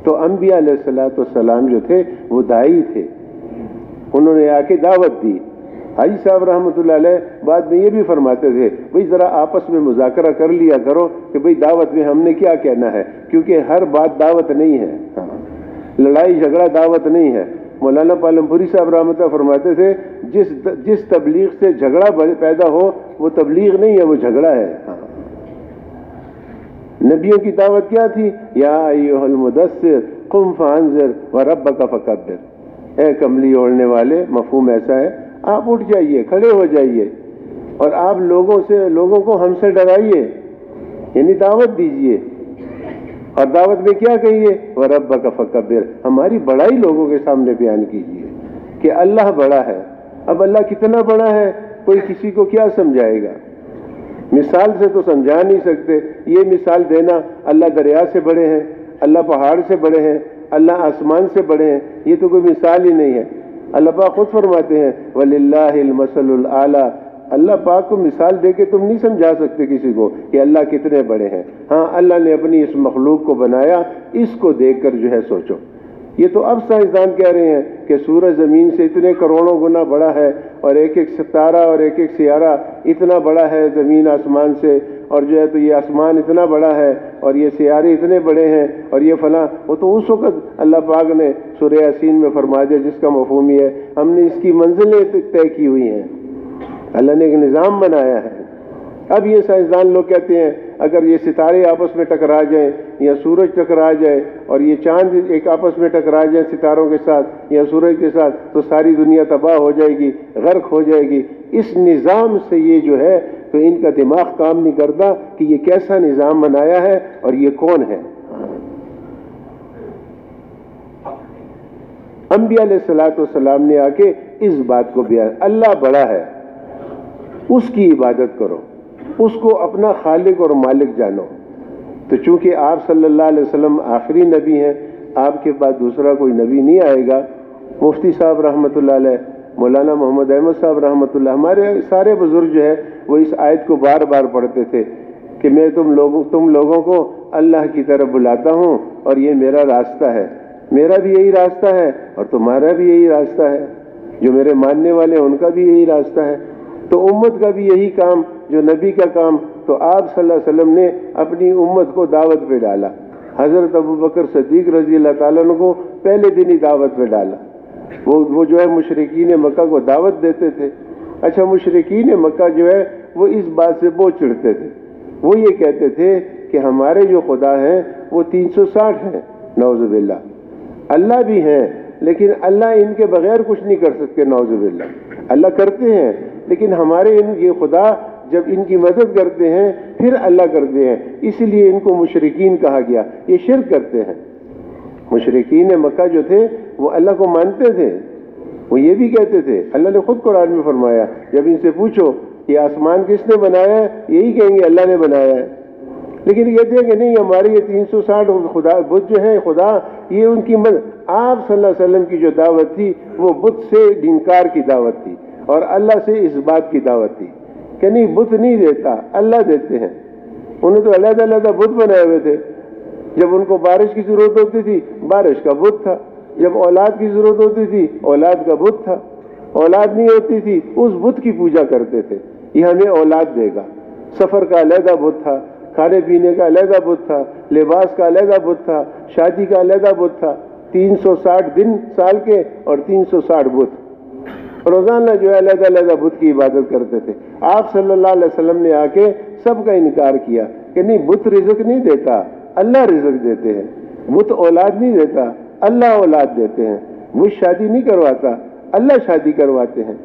تو انبیاء علیہ الصلوۃ والسلام جو تھے وہ داعی تھے، انہوں نے آ کے دعوت دی۔ حاجی صاحب رحمۃ اللہ علیہ بعد میں یہ بھی فرماتے تھے بھئی ذرا آپس میں مذاکرہ کر لیا کرو کہ بھئی دعوت میں ہم نے کیا کہنا ہے، کیونکہ ہر بات دعوت نہیں ہے، لڑائی جھگڑا دعوت نہیں ہے۔ مولانا پالم پوری صاحب رحمۃ اللہ فرماتے تھے جس تبلیغ سے جھگڑا پیدا ہو وہ تبلیغ نہیں ہے، وہ جھگڑا ہے۔ نبیوں کی دعوت کیا تھی؟ یا ایھا المدثر قم فانذر وربک فکبر، اے کملی اوڑھنے والے، مفہوم ایسا ہے آپ اٹھ جائیے، کھڑے ہو جائیے اور آپ لوگوں کو ہم سے ڈرائیے، یعنی دعوت دیجیے، اور دعوت میں کیا کہیے؟ وَرَبَّكَ فَكَبِّرْ، ہماری بڑائی لوگوں کے سامنے بیان کیجیے کہ اللہ بڑا ہے۔ اب اللہ کتنا بڑا ہے کوئی کسی کو کیا سمجھائے گا، مثال سے تو سمجھا نہیں سکتے۔ یہ مثال دینا اللہ دریا سے بڑے ہیں، اللہ پہاڑ سے بڑے ہیں، اللہ آسمان سے بڑے ہیں، یہ تو کوئی مثال ہی نہیں ہے۔ اللہ پاک خود فرماتے ہیں وَلِلَّهِ الْمَثَلُ الْأَعْلَىٰ، اللہ پاک کو مثال دے کے تم نہیں سمجھا سکتے کسی کو کہ اللہ کتنے بڑے ہیں۔ ہاں اللہ نے اپنی اس مخلوق کو بنایا، اس کو دیکھ کر جو ہے سوچو۔ یہ تو اب سائنسدان کہہ رہے ہیں کہ سورج زمین سے اتنے کروڑوں گنا بڑا ہے، اور ایک ایک ستارہ اور ایک ایک سیارہ اتنا بڑا ہے زمین آسمان سے، اور جو ہے تو یہ آسمان اتنا بڑا ہے اور یہ سیارے اتنے بڑے ہیں اور یہ فلاں۔ وہ تو اس وقت اللہ پاک نے سورہ یاسین میں فرما دیا جس کا مفہوم یہ ہے ہم نے اس کی منزلیں طے کی ہوئی ہیں، اللہ نے ایک نظام بنایا ہے۔ اب یہ سائنسدان لوگ کہتے ہیں اگر یہ ستارے آپس میں ٹکرا جائیں یا سورج ٹکرا جائے اور یہ چاند ایک آپس میں ٹکرا جائیں ستاروں کے ساتھ یا سورج کے ساتھ تو ساری دنیا تباہ ہو جائے گی، غرق ہو جائے گی۔ اس نظام سے یہ جو ہے تو ان کا دماغ کام نہیں کرتا کہ یہ کیسا نظام بنایا ہے اور یہ کون ہے۔ انبیاء علیہ الصلوۃ والسلام نے آ کے اس بات کو بیان، اللہ بڑا ہے، اس کی عبادت کرو، اس کو اپنا خالق اور مالک جانو۔ تو چونکہ آپ صلی اللہ علیہ وسلم آخری نبی ہیں، آپ کے بعد دوسرا کوئی نبی نہیں آئے گا۔ مفتی صاحب رحمۃ اللہ علیہ، مولانا محمد احمد صاحب رحمۃ اللہ، ہمارے سارے بزرگ جو ہے وہ اس آیت کو بار بار پڑھتے تھے کہ میں تم لوگوں کو اللہ کی طرف بلاتا ہوں اور یہ میرا راستہ ہے، میرا بھی یہی راستہ ہے اور تمہارا بھی یہی راستہ ہے، جو میرے ماننے والے ہیں ان کا بھی یہی راستہ ہے۔ تو امت کا بھی یہی کام جو نبی کا کام، تو آپ صلی اللہ علیہ وسلم نے اپنی امت کو دعوت پہ ڈالا۔ حضرت ابوبکر صدیق رضی اللہ تعالیٰ عنہ کو پہلے دن ہی دعوت پہ ڈالا۔ وہ جو ہے مشرکین مکہ کو دعوت دیتے تھے۔ اچھا مشرکین مکہ جو ہے وہ اس بات سے بہت چڑھتے تھے، وہ یہ کہتے تھے کہ ہمارے جو خدا ہیں وہ 360 ہیں، نعوذ باللہ، اللہ بھی ہیں لیکن اللہ ان کے بغیر کچھ نہیں کر سکتے، نعوذ باللہ، اللہ کرتے ہیں لیکن ہمارے یہ خدا جب ان کی مدد کرتے ہیں پھر اللہ کرتے ہیں، اس لیے ان کو مشرکین کہا گیا، یہ شرک کرتے ہیں۔ مشرکین مکہ جو تھے وہ اللہ کو مانتے تھے، وہ یہ بھی کہتے تھے، اللہ نے خود قرآن میں فرمایا جب ان سے پوچھو کہ آسمان کس نے بنایا ہے، یہی کہیں گے اللہ نے بنایا ہے، لیکن کہتے ہیں کہ نہیں ہمارے یہ 360 خدا بت جو ہے خدا یہ ان کی مدد۔ آپ صلی اللہ علیہ وسلم کی جو دعوت تھی وہ بت سے انکار کی دعوت تھی اور اللہ سے اس بات کی دعوت تھی کہ نہیں بت نہیں دیتا، اللہ دیتے ہیں۔ انہوں نے تو علیحدہ علیحدہ بت بنائے ہوئے تھے، جب ان کو بارش کی ضرورت ہوتی تھی بارش کا بت تھا، جب اولاد کی ضرورت ہوتی تھی اولاد کا بت تھا، اولاد نہیں ہوتی تھی اس بت کی پوجا کرتے تھے، یہ ہمیں اولاد دے گا۔ سفر کا علیحدہ بت تھا، کھانے پینے کا علیحدہ بت تھا، لباس کا علیحدہ بت تھا، شادی کا علیحدہ بت تھا، 360 دن سال کے اور 360 بت، روزانہ جو ہے علیحدہ علیحدہ بت کی عبادت کرتے تھے۔ آپ صلی اللہ علیہ وسلم نے آ کے سب کا انکار کیا کہ نہیں بت رزق نہیں دیتا، اللہ رزق دیتے ہیں، بت اولاد نہیں دیتا، اللہ اولاد دیتے ہیں، بت شادی نہیں کرواتا، اللہ شادی کرواتے ہیں۔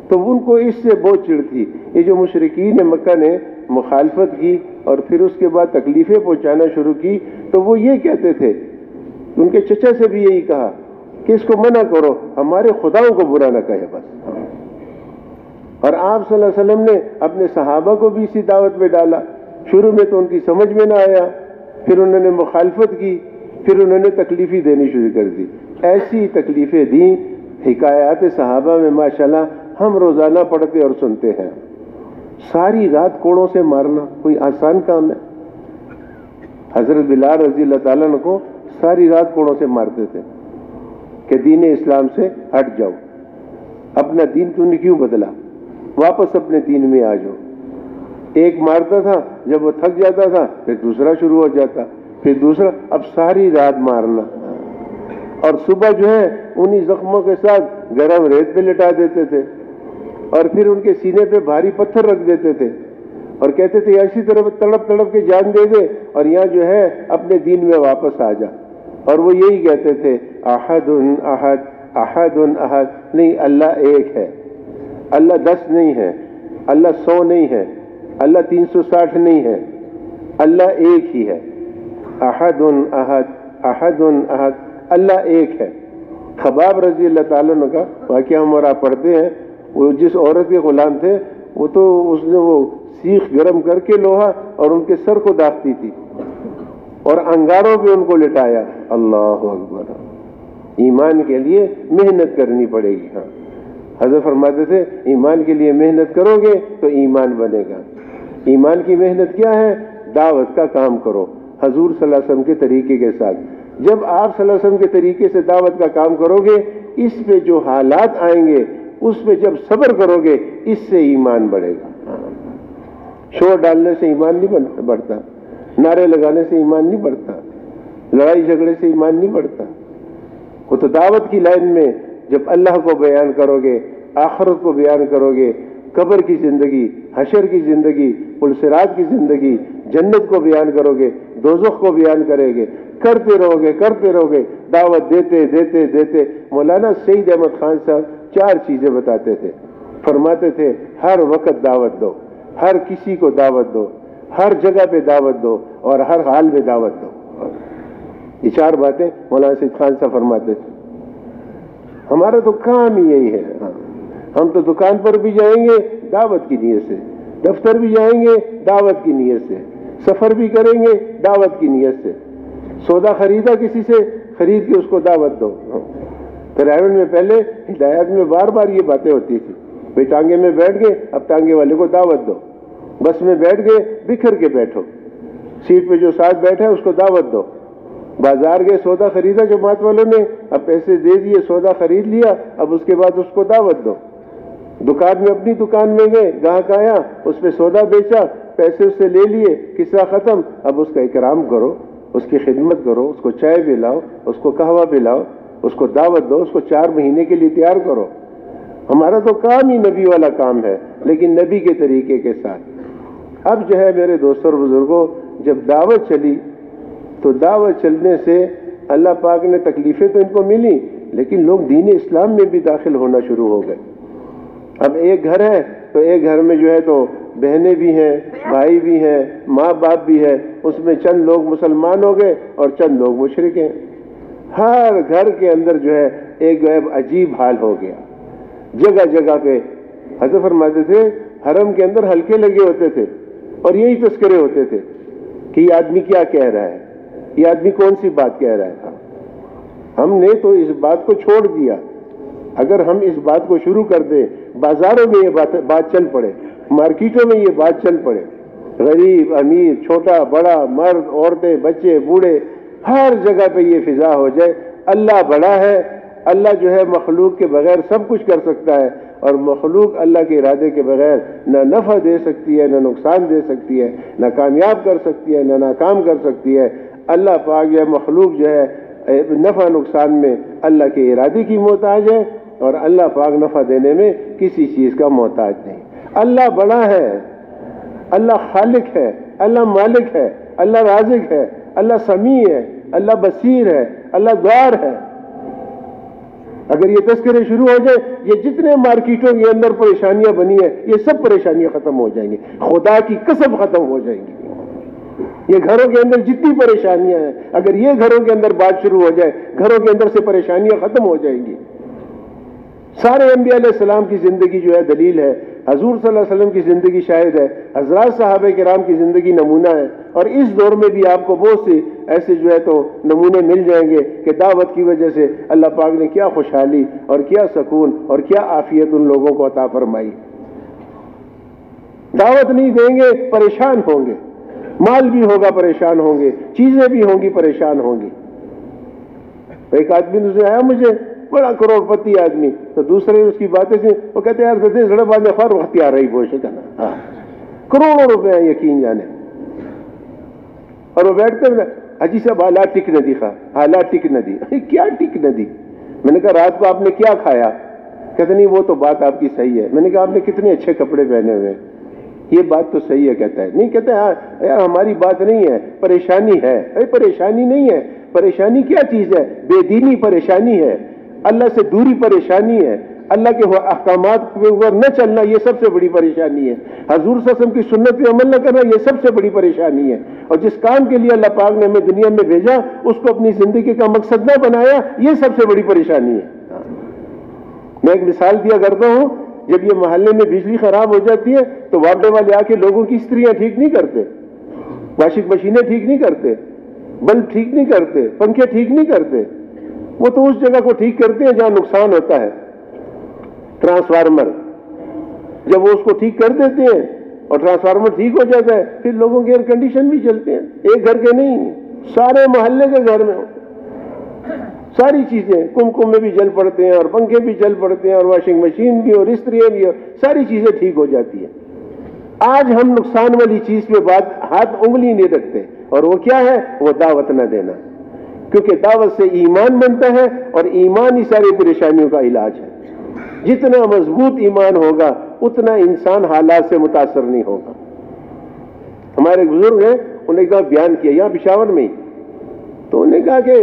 تو ان کو اس سے بہت چڑ تھی. یہ جو مشرکین مکہ نے مخالفت کی اور پھر اس کے بعد تکلیفیں پہنچانا شروع کی، تو وہ یہ کہتے تھے، ان کے چچا سے بھی یہی کہا کہ اس کو منع کرو، ہمارے خداؤں کو برا نہ کہے بس. اور آپ صلی اللہ علیہ وسلم نے اپنے صحابہ کو بھی اسی دعوت میں ڈالا. شروع میں تو ان کی سمجھ میں نہ آیا، پھر انہوں نے مخالفت کی، پھر انہوں نے تکلیفیں دینی شروع کر دی. ایسی تکلیفیں دیں. حکایات صحابہ میں ماشاءاللہ ہم روزانہ پڑھتے اور سنتے ہیں. ساری رات کوڑوں سے مارنا کوئی آسان کام ہے؟ حضرت بلال رضی اللہ تعالیٰ عنہ کو ساری رات کوڑوں سے مارتے تھے کہ دین اسلام سے ہٹ جاؤ، اپنا دین تم نے کیوں بدلا، واپس اپنے دین میں آ جاؤ. ایک مارتا تھا، جب وہ تھک جاتا تھا پھر دوسرا شروع ہو جاتا، پھر دوسرا، اب ساری رات مارنا. اور صبح جو ہے انہی زخموں کے ساتھ گرم ریت پہ لٹا دیتے تھے اور پھر ان کے سینے پہ بھاری پتھر رکھ دیتے تھے اور کہتے تھے ایسی طرح تڑپ تڑپ کے جان دے دے اور یہاں جو ہے اپنے دین میں واپس آ جا. اور وہ یہی کہتے تھے، احد احد احد احد، نہیں اللہ ایک ہے، اللہ 10 نہیں ہے، اللہ 100 نہیں ہے، اللہ 360 نہیں ہے، اللہ ایک ہی ہے. احد احد احد احد، اللہ ایک ہے. خباب رضی اللہ تعالیٰ عنہ کا واقعہ ہم اور آپ پڑھتے ہیں. وہ جس عورت کے غلام تھے، وہ تو اس نے وہ سیخ گرم کر کے لوہا اور ان کے سر کو داغتی تھی اور انگاروں پہ ان کو لٹایا. اللہ اکبر. ایمان کے لیے محنت کرنی پڑے گی. ہاں، حضرت فرماتے تھے ایمان کے لیے محنت کرو گے تو ایمان بنے گا. ایمان کی محنت کیا ہے؟ دعوت کا کام کرو حضور صلی اللہ علیہ وسلم کے طریقے کے ساتھ. جب آپ صلی اللہ علیہ وسلم کے طریقے سے دعوت کا کام کرو گے، اس پہ جو حالات آئیں گے اس پہ جب صبر کرو گے، اس سے ایمان بڑھے گا. شور ڈالنے سے ایمان نہیں بڑھتا، نعرے لگانے سے ایمان نہیں بڑھتا، لڑائی جھگڑے سے ایمان نہیں بڑھتا. وہ تو دعوت کی لائن میں جب اللہ کو بیان کرو گے، آخرت کو بیان کرو گے، قبر کی زندگی، حشر کی زندگی، پلسرات کی زندگی، جنت کو بیان کرو گے، دوزخ کو بیان کرے گے، کرتے رہو گے دعوت دیتے دیتے دیتے. مولانا سعید احمد خان صاحب 4 چیزیں بتاتے تھے. فرماتے تھے ہر وقت دعوت دو، ہر کسی کو دعوت دو، ہر جگہ پہ دعوت دو اور ہر حال میں دعوت دو. یہ 4 باتیں مولانا سعید خان صاحب فرماتے تھے. ہمارا تو کام ہی یہی ہے. ہم تو دکان پر بھی جائیں گے دعوت کی نیت سے، دفتر بھی جائیں گے دعوت کی نیت سے، سفر بھی کریں گے دعوت کی نیت سے. سودا خریدا کسی سے، خرید کے اس کو دعوت دو. پرائیویٹ میں پہلے ہدایات میں بار بار یہ باتیں ہوتی تھی، بھائی ٹانگے میں بیٹھ گئے، اب ٹانگے والے کو دعوت دو. بس میں بیٹھ گئے، بکھر کے بیٹھو، سیٹ پہ جو ساتھ بیٹھا ہے اس کو دعوت دو. بازار گئے، سودا خریدا جماعت والوں نے، اب پیسے دے دیے، سودا خرید لیا، اب اس کے بعد اس کو دعوت دو. دکان میں اپنی دکان میں گئے، گاہک آیا، اس پہ سودا بیچا، پیسے اس سے لے لیے، قصہ ختم. اب اس کا اکرام کرو، اس کی خدمت کرو، اس کو چائے پلاؤ، اس کو قہوہ پلاؤ، اس کو دعوت دو، اس کو 4 مہینے کے لیے تیار کرو. ہمارا تو کام ہی نبی والا کام ہے، لیکن نبی کے طریقے کے ساتھ. اب جو ہے میرے دوستوں اور بزرگوں، جب دعوت چلی تو دعوت چلنے سے اللہ پاک نے تکلیفیں تو ان کو ملی، لیکن لوگ دین اسلام میں بھی داخل ہونا شروع ہو گئے. اب ایک گھر ہے تو ایک گھر میں جو ہے تو بہنیں بھی ہیں، بھائی بھی ہیں، ماں باپ بھی ہے، اس میں چند لوگ مسلمان ہو گئے اور چند لوگ مشرک ہیں. ہر گھر کے اندر جو ہے ایک عجیب حال ہو گیا. جگہ جگہ پہ حضرت فرماتے تھے حرم کے اندر حلقے لگے ہوتے تھے اور یہی تذکرے ہوتے تھے کہ یہ آدمی کیا کہہ رہا ہے، یہ آدمی کون سی بات کہہ رہا ہے. ہم نے تو اس بات کو چھوڑ دیا. اگر ہم اس بات کو شروع کر دیں، بازاروں میں یہ بات چل پڑے، مارکیٹوں میں یہ بات چل پڑے، غریب امیر، چھوٹا بڑا، مرد عورتیں، بچے بوڑھے، ہر جگہ پہ یہ فضا ہو جائے اللہ بڑا ہے، اللہ جو ہے مخلوق کے بغیر سب کچھ کر سکتا ہے اور مخلوق اللہ کے ارادے کے بغیر نہ نفع دے سکتی ہے، نہ نقصان دے سکتی ہے، نہ کامیاب کر سکتی ہے، نہ ناکام کر سکتی ہے. اللہ پاک جو ہے مخلوق جو ہے نفع نقصان میں اللہ کے ارادے کی محتاج ہے اور اللہ پاک نفع دینے میں کسی چیز کا محتاج نہیں. اللہ بڑا ہے، اللہ خالق ہے، اللہ مالک ہے، اللہ رازق ہے، اللہ سمیع ہے، اللہ بصیر ہے، اللہ دوار ہے. اگر یہ تذکرے شروع ہو جائیں، یہ جتنے مارکیٹوں کے اندر پریشانیاں بنی ہیں یہ سب پریشانیاں ختم ہو جائیں گی، خدا کی قسم ختم ہو جائیں گی۔ یہ گھروں کے اندر جتنی پریشانیاں ہیں، اگر یہ گھروں کے اندر بات شروع ہو جائے، گھروں کے اندر سے پریشانیاں ختم ہو جائیں گی۔ سارے انبیاء علیہ السلام کی زندگی جو ہے دلیل ہے، حضور صلی اللہ علیہ وسلم کی زندگی شاہد ہے، حضرات صحابہ کرام کی زندگی نمونہ ہے، اور اس دور میں بھی آپ کو بہت سے ایسے جو ہے تو نمونے مل جائیں گے کہ دعوت کی وجہ سے اللہ پاک نے کیا خوشحالی اور کیا سکون اور کیا عافیت ان لوگوں کو عطا فرمائی۔ دعوت نہیں دیں گے پریشان ہوں گے، مال بھی ہوگا پریشان ہوں گے، چیزیں بھی ہوں گی پریشان ہوں گی۔ ایک آدمی دوسرے آیا مجھے، بڑا کروڑ پتی آدمی، تو دوسرے اس کی باتیں سے وہ کہتے ہیں یار زڑ بات خور وقت آ رہی پوچھے کہنا کروڑوں روپے ہیں یقین جانے، اور وہ بیٹھتے ہیں حاجی صاحب حالات ٹک نہ دی، حالات ٹک نہ دی۔ کیا ٹک نہ دی؟ میں نے کہا رات کو آپ نے کیا کھایا؟ کہتے نہیں وہ تو بات آپ کی صحیح ہے۔ میں نے کہا آپ نے کتنے اچھے کپڑے پہنے ہوئے ہیں؟ یہ بات تو صحیح ہے۔ کہتا ہے نہیں، کہتا ہے یار ہماری بات نہیں ہے، پریشانی ہے۔ پریشانی نہیں ہے، پریشانی کیا چیز ہے؟ بے دینی پریشانی ہے، اللہ سے دوری پریشانی ہے، اللہ کے احکامات کے اوپر نہ چلنا یہ سب سے بڑی پریشانی ہے، حضور صلی اللہ علیہ وسلم کی سنت پہ عمل نہ کرنا یہ سب سے بڑی پریشانی ہے، اور جس کام کے لیے اللہ پاک نے ہمیں دنیا میں بھیجا اس کو اپنی زندگی کا مقصد نہ بنایا یہ سب سے بڑی پریشانی ہے۔ میں ایک مثال دیا کرتا ہوں، جب یہ محلے میں بجلی خراب ہو جاتی ہے تو واپڈے والے آ کے لوگوں کی استریاں ٹھیک نہیں کرتے، واشنگ مشینیں ٹھیک نہیں کرتے، بلب ٹھیک نہیں کرتے، پنکھے ٹھیک نہیں کرتے، وہ تو اس جگہ کو ٹھیک کرتے ہیں جہاں نقصان ہوتا ہے، ٹرانسفارمر۔ جب وہ اس کو ٹھیک کر دیتے ہیں اور ٹرانسفارمر ٹھیک ہو جاتا ہے پھر لوگوں کے ایئر کنڈیشن بھی چلتے ہیں، ایک گھر کے نہیں سارے محلے کے گھر میں ساری چیزیں، کم میں بھی جل پڑتے ہیں اور پنکھے بھی چل پڑتے ہیں اور واشنگ مشین بھی اور استریاں بھی اور ساری چیزیں ٹھیک ہو جاتی ہیں۔ آج ہم نقصان والی چیز پہ بات ہاتھ انگلی نہیں رکھتے، اور وہ کیا ہے؟ وہ دعوت نہ دینا، کیونکہ دعوت سے ایمان بنتا ہے اور ایمان ہی ساری پریشانیوں کا علاج ہے۔ جتنا مضبوط ایمان ہوگا اتنا انسان حالات سے متاثر نہیں ہوگا۔ ہمارے بزرگ ہیں، انہوں نے کہا بیان کیا یہاں پشاور میں ہی، تو انہوں نے کہا کہ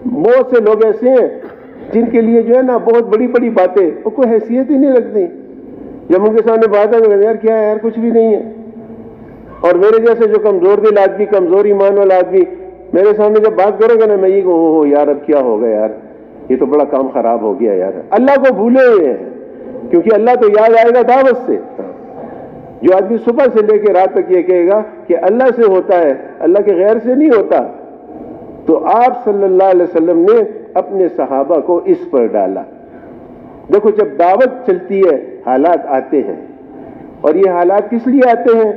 بہت سے لوگ ایسے ہیں جن کے لیے جو ہے نا بہت بڑی بڑی باتیں وہ کوئی حیثیت ہی نہیں رکھتی، جب ان کے سامنے بات ہے تو یار کیا ہے یار کچھ بھی نہیں ہے، اور میرے جیسے جو کمزور دل آدمی، کمزور ایمان والا آدمی میرے سامنے جب بات کرو گے نا میں یہ کہوں یار اب کیا ہوگا یار، یہ تو بڑا کام خراب ہو گیا یار۔ اللہ کو بھولے ہوئے ہیں، کیونکہ اللہ تو یاد آئے گا دعوت سے۔ جو آدمی صبح سے لے کے رات تک یہ کہے گا کہ اللہ سے ہوتا ہے، اللہ کے غیر سے نہیں ہوتا، تو آپ صلی اللہ علیہ وسلم نے اپنے صحابہ کو اس پر ڈالا۔ دیکھو جب دعوت چلتی ہے حالات آتے ہیں، اور یہ حالات کس لیے آتے ہیں؟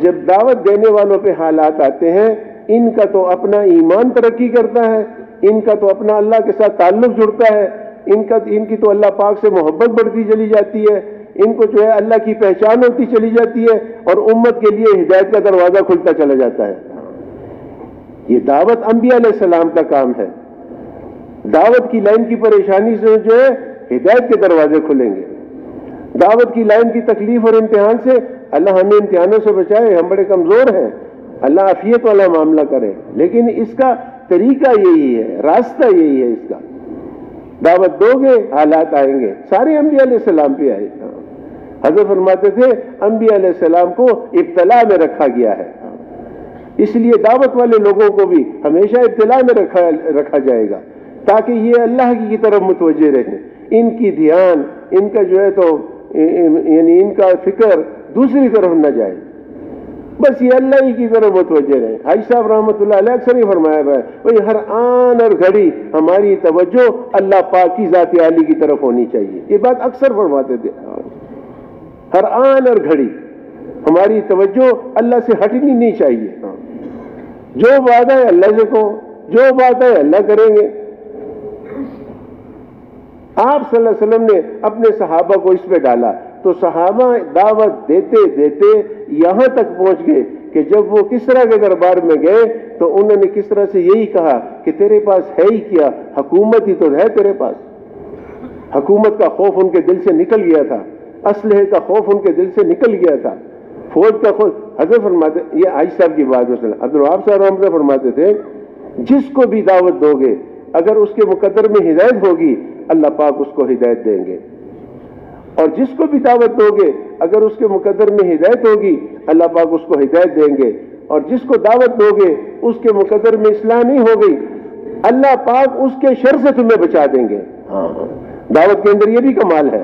جب دعوت دینے والوں پہ حالات آتے ہیں ان کا تو اپنا ایمان ترقی کرتا ہے، ان کا تو اپنا اللہ کے ساتھ تعلق جڑتا ہے، ان کی تو اللہ پاک سے محبت بڑھتی چلی جاتی ہے، ان کو جو ہے اللہ کی پہچان ہوتی چلی جاتی ہے، اور امت کے لیے ہدایت کا دروازہ کھلتا چلا جاتا ہے۔ یہ دعوت انبیاء علیہ السلام کا کام ہے۔ دعوت کی لائن کی پریشانی سے جو ہے ہدایت کے دروازے کھلیں گے، دعوت کی لائن کی تکلیف اور امتحان سے اللہ ہمیں امتحانوں سے بچائے، ہم بڑے کمزور ہیں، اللہ عافیت والا معاملہ کرے، لیکن اس کا طریقہ یہی ہے، راستہ یہی ہے اس کا۔ دعوت دو گے حالات آئیں گے، سارے انبیاء علیہ السلام پہ آئے۔ حضرت فرماتے تھے انبیاء علیہ السلام کو ابتلا میں رکھا گیا ہے، اس لیے دعوت والے لوگوں کو بھی ہمیشہ ابتلا میں رکھا جائے گا تاکہ یہ اللہ کی طرف متوجہ رہیں، ان کی دھیان، ان کا جو ہے تو یعنی ان کا فکر دوسری طرف نہ جائے، بس یہ اللہ ہی کی طرف متوجہ رہیں۔ حاجی صاحب رحمۃ اللہ علیہ اکثر ہی فرمایا ہے بھائی ہر آن اور گھڑی ہماری توجہ اللہ پاک کی ذات عالی کی طرف ہونی چاہیے، یہ بات اکثر فرماتے تھے۔ ہر آن اور گھڑی ہماری توجہ اللہ سے ہٹنی نہیں چاہیے، جو بات ہے اللہ سے کہو، جو بات ہے اللہ کریں گے۔ آپ صلی اللہ علیہ وسلم نے اپنے صحابہ کو اس پہ ڈالا، تو صحابہ دعوت دیتے دیتے یہاں تک پہنچ گئے کہ جب وہ کسریٰ کے دربار میں گئے تو انہوں نے کسریٰ سے یہی کہا کہ تیرے پاس ہے ہی کیا، حکومت ہی تو ہے تیرے پاس۔ حکومت کا خوف ان کے دل سے نکل گیا تھا، اسلحے کا خوف ان کے دل سے نکل گیا تھا، فوج کا خوف۔ حضرت فرماتے، یہ عائشہ صاحب کی بات مثلا عبدالوہاب صاحب رحمۃ فرماتے تھے جس کو بھی دعوت دو گے اگر اس کے مقدر میں ہدایت ہوگی اللہ پاک اس کو ہدایت دیں گے، اور جس کو بھی دعوت دو گے اگر اس کے مقدر میں ہدایت ہوگی اللہ پاک اس کو ہدایت دیں گے، اور جس کو دعوت دو گے اس کے مقدر میں اصلاح نہیں ہو گئی اللہ پاک اس کے شر سے تمہیں بچا دیں گے۔ دعوت کے اندر یہ بھی کمال ہے،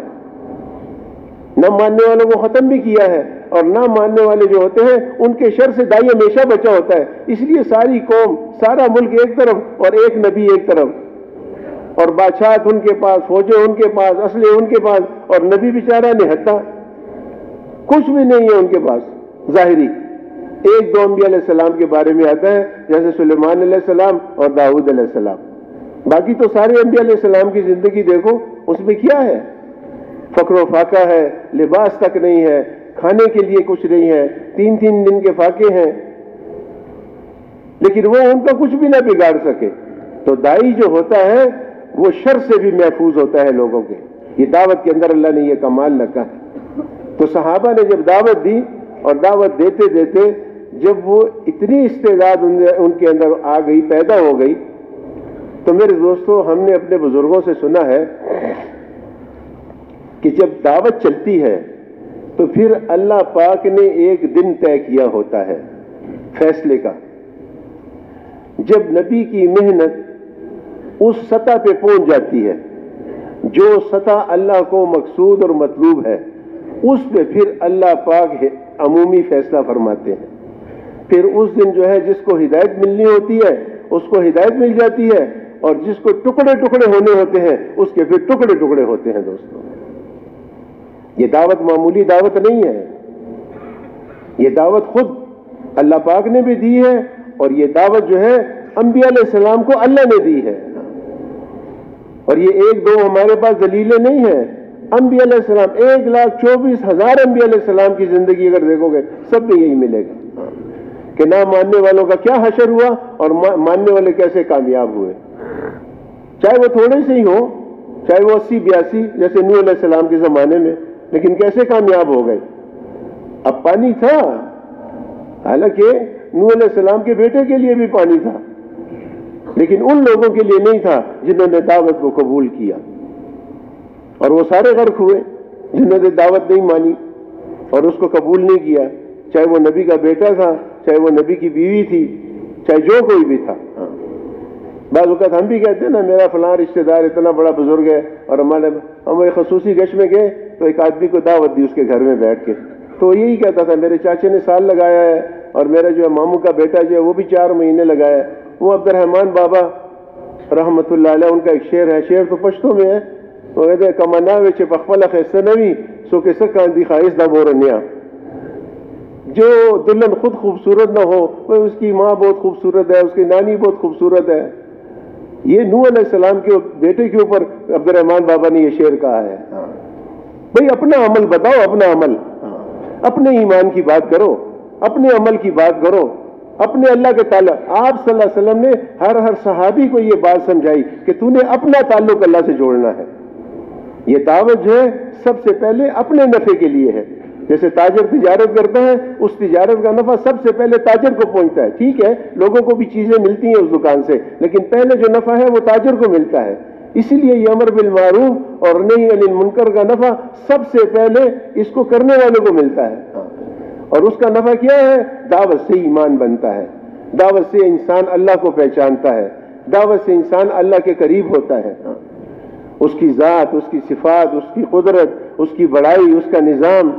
نہ ماننے والوں کو ختم بھی کیا ہے، اور نہ ماننے والے جو ہوتے ہیں ان کے شر سے دائی ہمیشہ بچا ہوتا ہے، اس لیے ساری قوم سارا ملک ایک طرف اور ایک نبی ایک طرف، اور بادشاہت ان کے پاس، فوجیں ان کے پاس، اسلحے ان کے پاس، اور نبی بیچارہ نہتا کچھ بھی نہیں ہے ان کے پاس ظاہری۔ ایک دو انبیاء علیہ السلام کے بارے میں آتا ہے جیسے سلیمان علیہ السلام اور داؤد علیہ السلام، باقی تو سارے انبیاء علیہ السلام کی زندگی دیکھو اس میں کیا ہے، فقر و فاقہ ہے، لباس تک نہیں ہے، کھانے کے لیے کچھ نہیں ہے، 3 دن کے فاقے ہیں، لیکن وہ ان کا کچھ بھی نہ بگاڑ سکے۔ تو دائی جو ہوتا ہے وہ شر سے بھی محفوظ ہوتا ہے لوگوں کے، یہ دعوت کے اندر اللہ نے یہ کمال رکھا ہے۔ تو صحابہ نے جب دعوت دی اور دعوت دیتے دیتے جب وہ اتنی استعداد ان کے اندر آ گئی، پیدا ہو گئی، تو میرے دوستو ہم نے اپنے بزرگوں سے سنا ہے کہ جب دعوت چلتی ہے تو پھر اللہ پاک نے ایک دن طے کیا ہوتا ہے فیصلے کا، جب نبی کی محنت اس سطح پہ پہنچ جاتی ہے جو سطح اللہ کو مقصود اور مطلوب ہے، اس پہ پھر اللہ پاک عمومی فیصلہ فرماتے ہیں۔ پھر اس دن جو ہے جس کو ہدایت ملنی ہوتی ہے اس کو ہدایت مل جاتی ہے، اور جس کو ٹکڑے ٹکڑے ہونے ہوتے ہیں اس کے پھر ٹکڑے ٹکڑے ہوتے ہیں۔ دوستوں یہ دعوت معمولی دعوت نہیں ہے، یہ دعوت خود اللہ پاک نے بھی دی ہے، اور یہ دعوت جو ہے انبیاء علیہ السلام کو اللہ نے دی ہے، اور یہ ایک دو ہمارے پاس دلیلیں نہیں ہیں۔ انبیاء علیہ السلام 1,24,000 انبیاء علیہ السلام کی زندگی اگر دیکھو گے سب میں یہی ملے گا کہ نہ ماننے والوں کا کیا حشر ہوا اور ماننے والے کیسے کامیاب ہوئے، چاہے وہ تھوڑے سے ہی ہو، چاہے وہ 80-82 جیسے نوح علیہ السلام کے زمانے میں، لیکن کیسے کامیاب ہو گئے۔ اب پانی تھا، حالانکہ نوح علیہ السلام کے بیٹے کے لیے بھی پانی تھا، لیکن ان لوگوں کے لیے نہیں تھا جنہوں نے دعوت کو قبول کیا، اور وہ سارے غرق ہوئے جنہوں نے دعوت نہیں مانی اور اس کو قبول نہیں کیا، چاہے وہ نبی کا بیٹا تھا، چاہے وہ نبی کی بیوی تھی، چاہے جو کوئی بھی تھا۔ بعض اوقات ہم بھی کہتے ہیں نا میرا فلاں رشتہ دار اتنا بڑا بزرگ ہے، اور ہم ایک خصوصی گشت میں گئے تو ایک آدمی کو دعوت دی اس کے گھر میں بیٹھ کے، تو وہ یہی کہتا تھا میرے چاچے نے سال لگایا ہے، اور میرا جو ہے ماموں کا بیٹا جو ہے وہ بھی 4 مہینے لگایا ہے۔ وہ عبد الرحمان بابا رحمت اللہ علیہ ان کا ایک شعر ہے، شعر تو پشتو میں ہے، وہ کہتے ہیں کمنا وچ پخپل خیسہ نوی سو کے سکان دی خواہش دا بورنیا، جو دلہن خود خوبصورت نہ ہو، اس کی ماں بہت خوبصورت ہے، اس کی نانی بہت خوبصورت ہے۔ یہ نوح علیہ السلام کے بیٹے کے اوپر عبد الرحمان بابا نے یہ شعر کہا ہے۔ بھئی اپنا عمل بتاؤ، اپنا عمل، اپنے ایمان کی بات کرو، اپنے عمل کی بات کرو، اپنے اللہ کے تعلق۔ آپ صلی اللہ علیہ وسلم نے ہر صحابی کو یہ بات سمجھائی کہ تو نے اپنا تعلق اللہ سے جوڑنا ہے۔ یہ دعوت جو ہے سب سے پہلے اپنے نفع کے لیے ہے، جیسے تاجر تجارت کرتا ہے اس تجارت کا نفع سب سے پہلے تاجر کو پہنچتا ہے، ٹھیک ہے لوگوں کو بھی چیزیں ملتی ہیں اس دکان سے، لیکن پہلے جو نفع ہے وہ تاجر کو ملتا ہے۔ اسی لیے یہ امر بالمعروف اور نہی عن المنکر کا نفع سب سے پہلے اس کو کرنے والوں کو ملتا ہے، اور اس کا نفع کیا ہے؟ دعوت سے ایمان بنتا ہے، دعوت سے انسان اللہ کو پہچانتا ہے، دعوت سے انسان اللہ کے قریب ہوتا ہے، اس کی ذات، اس کی صفات، اس کی قدرت، اس کی بڑائی، اس کا نظام،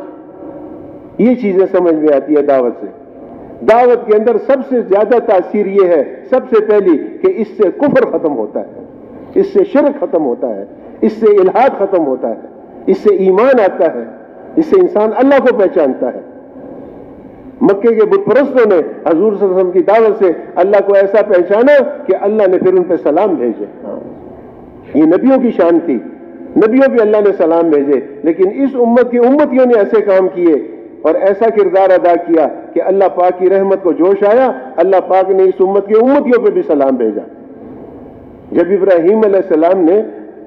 یہ چیزیں سمجھ میں آتی ہے دعوت سے۔ دعوت کے اندر سب سے زیادہ تاثیر یہ ہے سب سے پہلی کہ اس سے کفر ختم ہوتا ہے، اس سے شرک ختم ہوتا ہے، اس سے الحاد ختم ہوتا ہے، اس سے ایمان آتا ہے، اس سے انسان اللہ کو پہچانتا ہے۔ مکے کے بت پرستوں نے حضور صلی اللہ علیہ وسلم کی دعوت سے اللہ کو ایسا پہچانا کہ اللہ نے پھر ان پہ سلام بھیجے۔ یہ نبیوں کی شان تھی، نبیوں پہ اللہ نے سلام بھیجے، لیکن اس امت کی امتیوں نے ایسے کام کیے اور ایسا کردار ادا کیا کہ اللہ پاک کی رحمت کو جوش آیا، اللہ پاک نے اس امت کے امتیوں پہ بھی سلام بھیجا۔ جب ابراہیم علیہ السلام نے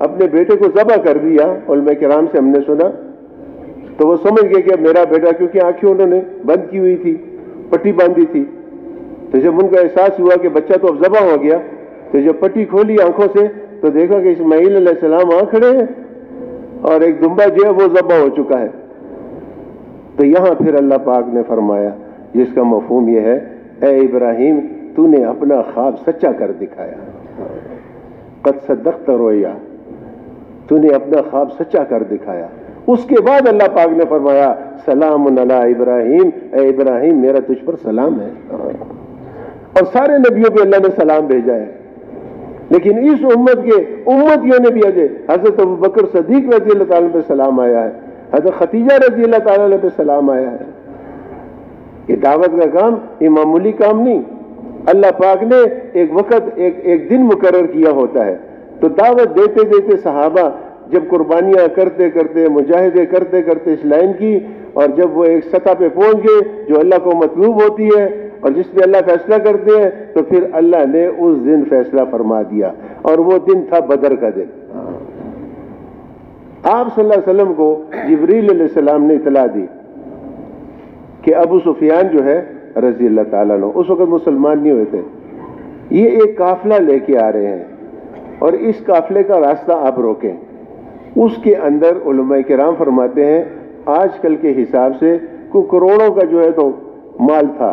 اپنے بیٹے کو ذبح کر دیا، علماء کرام سے ہم نے سنا، تو وہ سمجھ گئے کہ اب میرا بیٹا، کیونکہ آنکھیں انہوں نے بند کی ہوئی تھی، پٹی باندھی تھی، تو جب ان کا احساس ہوا کہ بچہ تو اب ذبح ہو گیا تو جب پٹی کھولی آنکھوں سے تو دیکھا کہ اسماعیل علیہ السلام وہاں کھڑے ہیں اور ایک دمبا جو ہے وہ ذبح ہو چکا ہے. تو یہاں پھر اللہ پاک نے فرمایا، جس کا مفہوم یہ ہے، اے ابراہیم تو نے اپنا خواب سچا کر دکھایا. قد صدقت رؤیا، تو نے اپنا خواب سچا کر دکھایا. اس کے بعد اللہ پاک نے فرمایا سلام علی ابراہیم، اے ابراہیم میرا تجھ پر سلام ہے. اور سارے نبیوں پہ اللہ نے سلام بھیجا ہے، لیکن اس امت کے امتیوں نے بھی حضرت ابوبکر صدیق رضی اللہ تعالیٰ پہ سلام آیا ہے، حضرت خدیجہ رضی اللہ تعالیٰ پہ سلام آیا ہے. یہ دعوت کا کام یہ معمولی کام نہیں. اللہ پاک نے ایک وقت ایک دن مقرر کیا ہوتا ہے. تو دعوت دیتے دیتے صحابہ جب قربانیاں کرتے کرتے، مجاہدے کرتے کرتے اس لائن کی، اور جب وہ ایک سطح پہ پہنچ گئے جو اللہ کو مطلوب ہوتی ہے اور جس پہ اللہ فیصلہ کرتے ہیں، تو پھر اللہ نے اس دن فیصلہ فرما دیا، اور وہ دن تھا بدر کا دن. آپ صلی اللہ علیہ وسلم کو جبریل علیہ السلام نے اطلاع دی کہ ابو سفیان جو ہے رضی اللہ تعالیٰ عنہ، اس وقت مسلمان نہیں ہوئے تھے، یہ ایک قافلہ لے کے آ رہے ہیں اور اس قافلے کا راستہ آپ روکیں. اس کے اندر علماء کرام فرماتے ہیں آج کل کے حساب سے کوئی کروڑوں کا جو ہے تو مال تھا،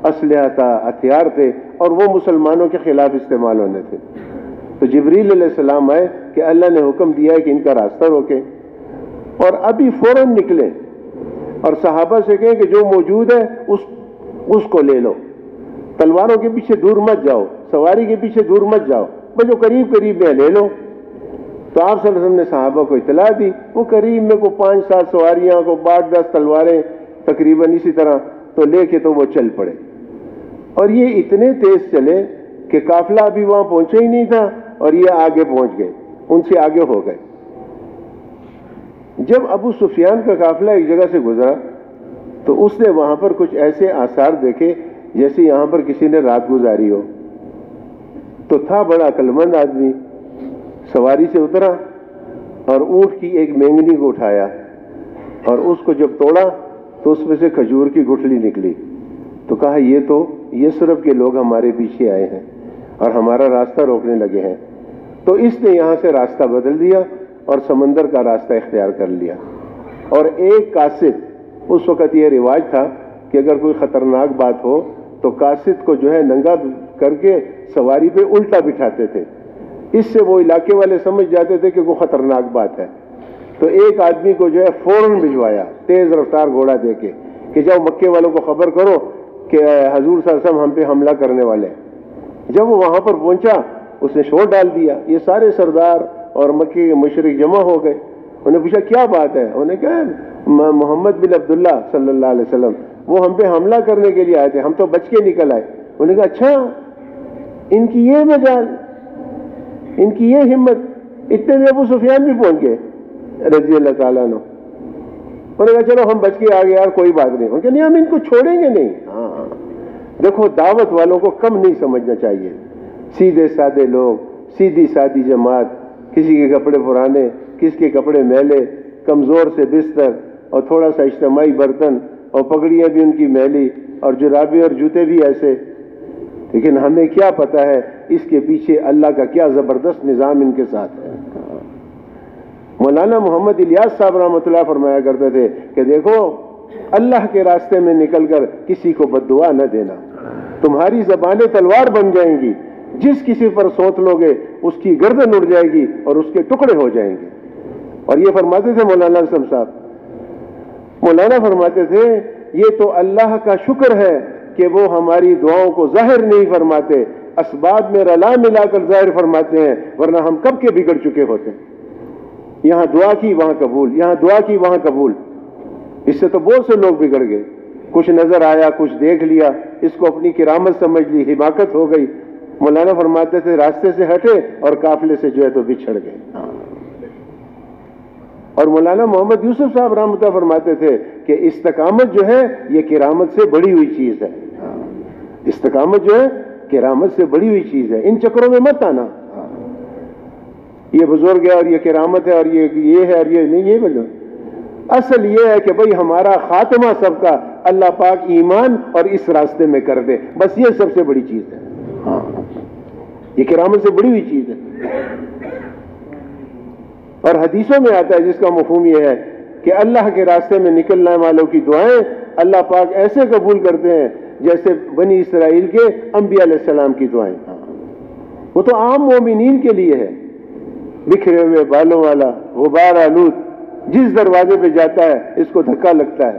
اسلحہ تھا، ہتھیار تھے، اور وہ مسلمانوں کے خلاف استعمال ہونے تھے. تو جبریل علیہ السلام آئے کہ اللہ نے حکم دیا ہے کہ ان کا راستہ روکیں، اور ابھی فوراً نکلیں اور صحابہ سے کہیں کہ جو موجود ہے اس کو لے لو، تلواروں کے پیچھے دور مت جاؤ، سواری کے پیچھے دور مت جاؤ، بس جو قریب قریب میں لے لو. تو آپ صلی اللہ علیہ وسلم نے صحابہ کو اطلاع دی، وہ قریب میں کو 5-7 سواریاں کو 8-10 تلواریں تقریباً اسی طرح تو لے کے تو وہ چل پڑے. اور یہ اتنے تیز چلے کہ قافلہ ابھی وہاں پہنچے ہی نہیں تھا اور یہ آگے پہنچ گئے، ان سے آگے ہو گئے. جب ابو سفیان کا قافلہ ایک جگہ سے گزرا تو اس نے وہاں پر کچھ ایسے آثار دیکھے جیسے یہاں پر کسی نے رات گزاری ہو. تو تھا بڑا عقلمند آدمی، سواری سے اترا اور اونٹ کی ایک مینگنی کو اٹھایا اور اس کو جب توڑا تو اس میں سے کھجور کی گٹھلی نکلی. تو کہا یہ تو یثرب کے لوگ ہمارے پیچھے آئے ہیں اور ہمارا راستہ روکنے لگے ہیں. تو اس نے یہاں سے راستہ بدل دیا اور سمندر کا راستہ اختیار کر لیا. اور ایک قاصد، اس وقت یہ رواج تھا کہ اگر کوئی خطرناک بات ہو تو قاصد کو جو ہے ننگا کر کے سواری پہ الٹا بٹھاتے تھے، اس سے وہ علاقے والے سمجھ جاتے تھے کہ کوئی خطرناک بات ہے. تو ایک آدمی کو جو ہے فوراً بھجوایا تیز رفتار گھوڑا دے کے کہ جاؤ مکے والوں کو خبر کرو کہ حضور صلی اللہ علیہ وسلم ہم پہ حملہ کرنے والے ہیں. جب وہ وہاں پر پہنچا اس نے شور ڈال دیا. یہ سارے سردار اور مکے کے مشرک جمع ہو گئے. انہیں پوچھا کیا بات ہے؟ انہیں کہا محمد بن عبداللہ صلی اللہ علیہ وسلم وہ ہم پہ حملہ کرنے کے لیے آئے تھے، ہم تو بچ کے نکل آئے. انہوں نے کہا اچھا ان کی یہ مجال، ان کی یہ ہمت. اتنے میں ابو سفیان بھی پہنچ گئے رضی اللہ تعالیٰ عنہ. انہوں نے کہا چلو ہم بچ کے آ گئے یار کوئی بات نہیں. انہوں نے کہا نہیں ہم ان کو چھوڑیں گے نہیں. ہاں دیکھو دعوت والوں کو کم نہیں سمجھنا چاہیے. سیدھے سادے لوگ، سیدھی سادی جماعت، کسی کے کپڑے پرانے، کسی کے کپڑے میلے، کمزور سے بستر اور تھوڑا سا اجتماعی برتن اور پگڑیاں بھی ان کی میلی اور جرابے اور جوتے بھی ایسے. لیکن ہمیں کیا پتا ہے اس کے پیچھے اللہ کا کیا زبردست نظام ان کے ساتھ ہے. مولانا محمد الیاس صاحب رحمۃ اللہ فرمایا کرتے تھے کہ دیکھو اللہ کے راستے میں نکل کر کسی کو بد دعا نہ دینا، تمہاری زبانیں تلوار بن جائیں گی، جس کسی پر سونت لوگے اس کی گردن اڑ جائے گی اور اس کے ٹکڑے ہو جائیں گے. اور یہ فرماتے تھے مولانا اسلم صاحب. مولانا فرماتے تھے یہ تو اللہ کا شکر ہے کہ وہ ہماری دعاؤں کو ظاہر نہیں فرماتے، اسباب میں رلا ملا کر ظاہر فرماتے ہیں، ورنہ ہم کب کے بگڑ چکے ہوتے. یہاں دعا کی وہاں قبول، یہاں دعا کی وہاں قبول. اس سے تو بہت سے لوگ بگڑ گئے. کچھ نظر آیا، کچھ دیکھ لیا، اس کو اپنی کرامت سمجھ لی، حماقت ہو گئی. مولانا فرماتے تھے راستے سے ہٹے اور قافلے سے جو ہے تو بچھڑ گئے. اور مولانا محمد یوسف صاحب رحمۃ اللہ فرماتے تھے کہ استقامت جو ہے یہ کرامت سے بڑی ہوئی چیز ہے. استقامت جو ہے کرامت سے بڑی ہوئی چیز ہے. ان چکروں میں مت آنا یہ بزرگ ہے اور یہ کرامت ہے اور یہ ہے اور یہ نہیں. یہ بولو اصل یہ ہے کہ بھئی ہمارا خاتمہ سب کا اللہ پاک ایمان اور اس راستے میں کر دے، بس یہ سب سے بڑی چیز ہے. یہ کرامت سے بڑی ہوئی چیز ہے۔ اور حدیثوں میں آتا ہے جس کا مفہوم یہ ہے کہ اللہ کے راستے میں نکلنے والوں کی دعائیں اللہ پاک ایسے قبول کرتے ہیں جیسے بنی اسرائیل کے انبیاء علیہ السلام کی دعائیں۔ وہ تو عام مومنین کے لیے ہے، بکھرے ہوئے بالوں والا غبار آلود جس دروازے پہ جاتا ہے اس کو دھکا لگتا ہے،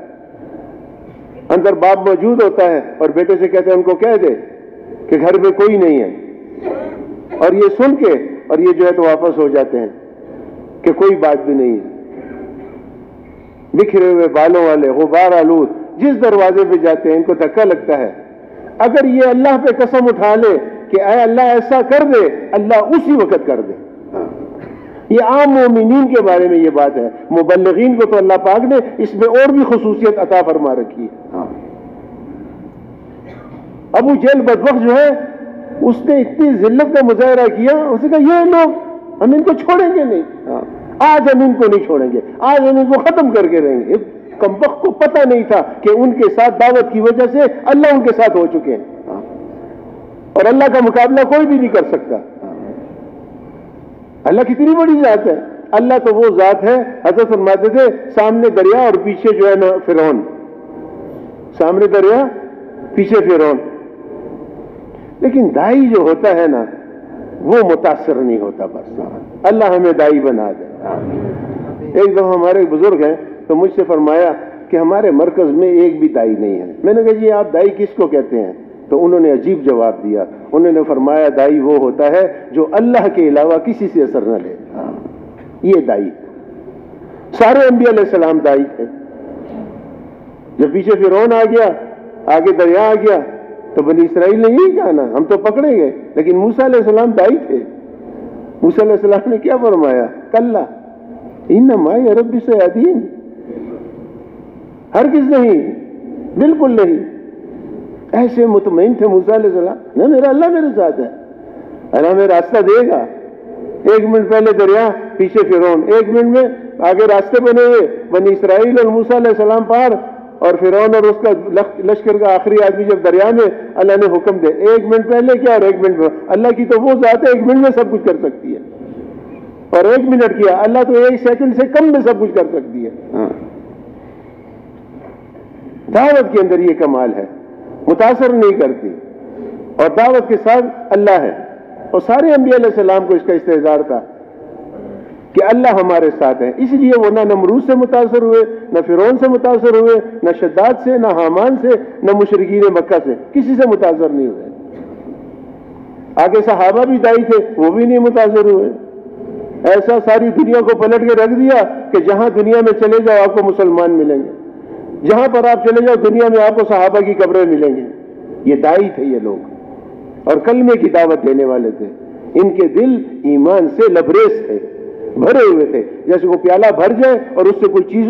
اندر باپ موجود ہوتا ہے اور بیٹے سے کہتے ہیں ان کو کہہ دے کہ گھر میں کوئی نہیں ہے، اور یہ سن کے اور یہ جو ہے تو واپس ہو جاتے ہیں کہ کوئی بات بھی نہیں ہے۔ بکھرے ہوئے بالوں والے غبار آلود جس دروازے پہ جاتے ہیں ان کو دھکا لگتا ہے۔ اگر یہ اللہ پہ قسم اٹھا لے کہ اے اللہ ایسا کر دے، اللہ اسی وقت کر دے۔ یہ عام مومنین کے بارے میں یہ بات ہے، مبلغین کو تو اللہ پاک نے اس میں اور بھی خصوصیت عطا فرما رکھی ہے۔ ابو جہل بدبخت جو ہے اس نے اتنی ذلت کا مظاہرہ کیا، اس نے کہا یہ لوگ ہم ان کو چھوڑیں گے نہیں، آج ہم ان کو نہیں چھوڑیں گے، آج ہم ان کو ختم کر کے رہیں گے۔ کمبخت کو پتہ نہیں تھا کہ ان کے ساتھ دعوت کی وجہ سے اللہ ان کے ساتھ ہو چکے ہیں، اور اللہ کا مقابلہ کوئی بھی نہیں کر سکتا۔ اللہ کتنی بڑی ذات ہے۔ اللہ تو وہ ذات ہے، حضرت فرماتے تھے سامنے دریا اور پیچھے جو ہے نا فرعون، سامنے دریا پیچھے فرعون، لیکن دائی جو ہوتا ہے نا وہ متاثر نہیں ہوتا۔ بس اللہ ہمیں دائی بنا دے۔ ایک دفعہ ہمارے بزرگ ہیں تو مجھ سے فرمایا کہ ہمارے مرکز میں ایک بھی دائی نہیں ہے۔ میں نے کہا جی آپ دائی کس کو کہتے ہیں؟ تو انہوں نے عجیب جواب دیا، انہوں نے فرمایا دائی وہ ہوتا ہے جو اللہ کے علاوہ کسی سے اثر نہ لے، یہ دائی۔ سارے انبیاء علیہ السلام دائی تھے۔ جب پیچھے فرعون آ گیا، آگے دریا آ گیا، تو بنی اسرائیل نے یہی کہا نا ہم تو پکڑے گئے، لیکن موسیٰ علیہ السلام دائی تھے۔ موسیٰ علیہ السلام نے کیا فرمایا؟ کلا ان معی ربی سیہدین، ہرگز نہیں، بالکل نہیں۔ ایسے مطمئن تھے موسیٰ علیہ السلام، نہ میرا اللہ میرے ساتھ ہے، اللہ میں راستہ دے گا۔ ایک منٹ پہلے دریا، پیچھے فرعون، ایک منٹ میں آگے راستے بنے ہوئے، بنی اسرائیل اور موسیٰ علیہ السلام پار، اور فرعون اور اس کا لشکر کا آخری آدمی جب دریا میں، اللہ نے حکم دے ایک منٹ پہلے کیا اور ایک منٹ میں۔ اللہ کی تو وہ ذات ہے ایک منٹ میں سب کچھ کر سکتی ہے، اور ایک منٹ کیا، اللہ تو ایک سیکنڈ سے کم میں سب کچھ کر سکتی ہے۔ دعوت کے اندر یہ کمال ہے، متاثر نہیں کرتی، اور دعوت کے ساتھ اللہ ہے۔ اور سارے انبیاء علیہ السلام کو اس کا استحضار تھا کہ اللہ ہمارے ساتھ ہے، اس لیے وہ نہ نمرود سے متاثر ہوئے، نہ فرعون سے متاثر ہوئے، نہ شداد سے، نہ حامان سے، نہ مشرکین مکہ سے، کسی سے متاثر نہیں ہوئے۔ آگے صحابہ بھی دائی تھے، وہ بھی نہیں متاثر ہوئے۔ ایسا ساری دنیا کو پلٹ کے رکھ دیا کہ جہاں دنیا میں چلے جاؤ آپ کو مسلمان ملیں گے، جہاں پر آپ چلے جاؤ دنیا میں آپ کو صحابہ کی قبریں ملیں گی۔ یہ دائی تھے یہ لوگ، اور کلمے کی دعوت دینے والے تھے۔ ان کے دل ایمان سے لبریز تھے، بھرے ہوئے تھے، جیسے وہ پیالہ بھر جائے اور اس سے کوئی چیز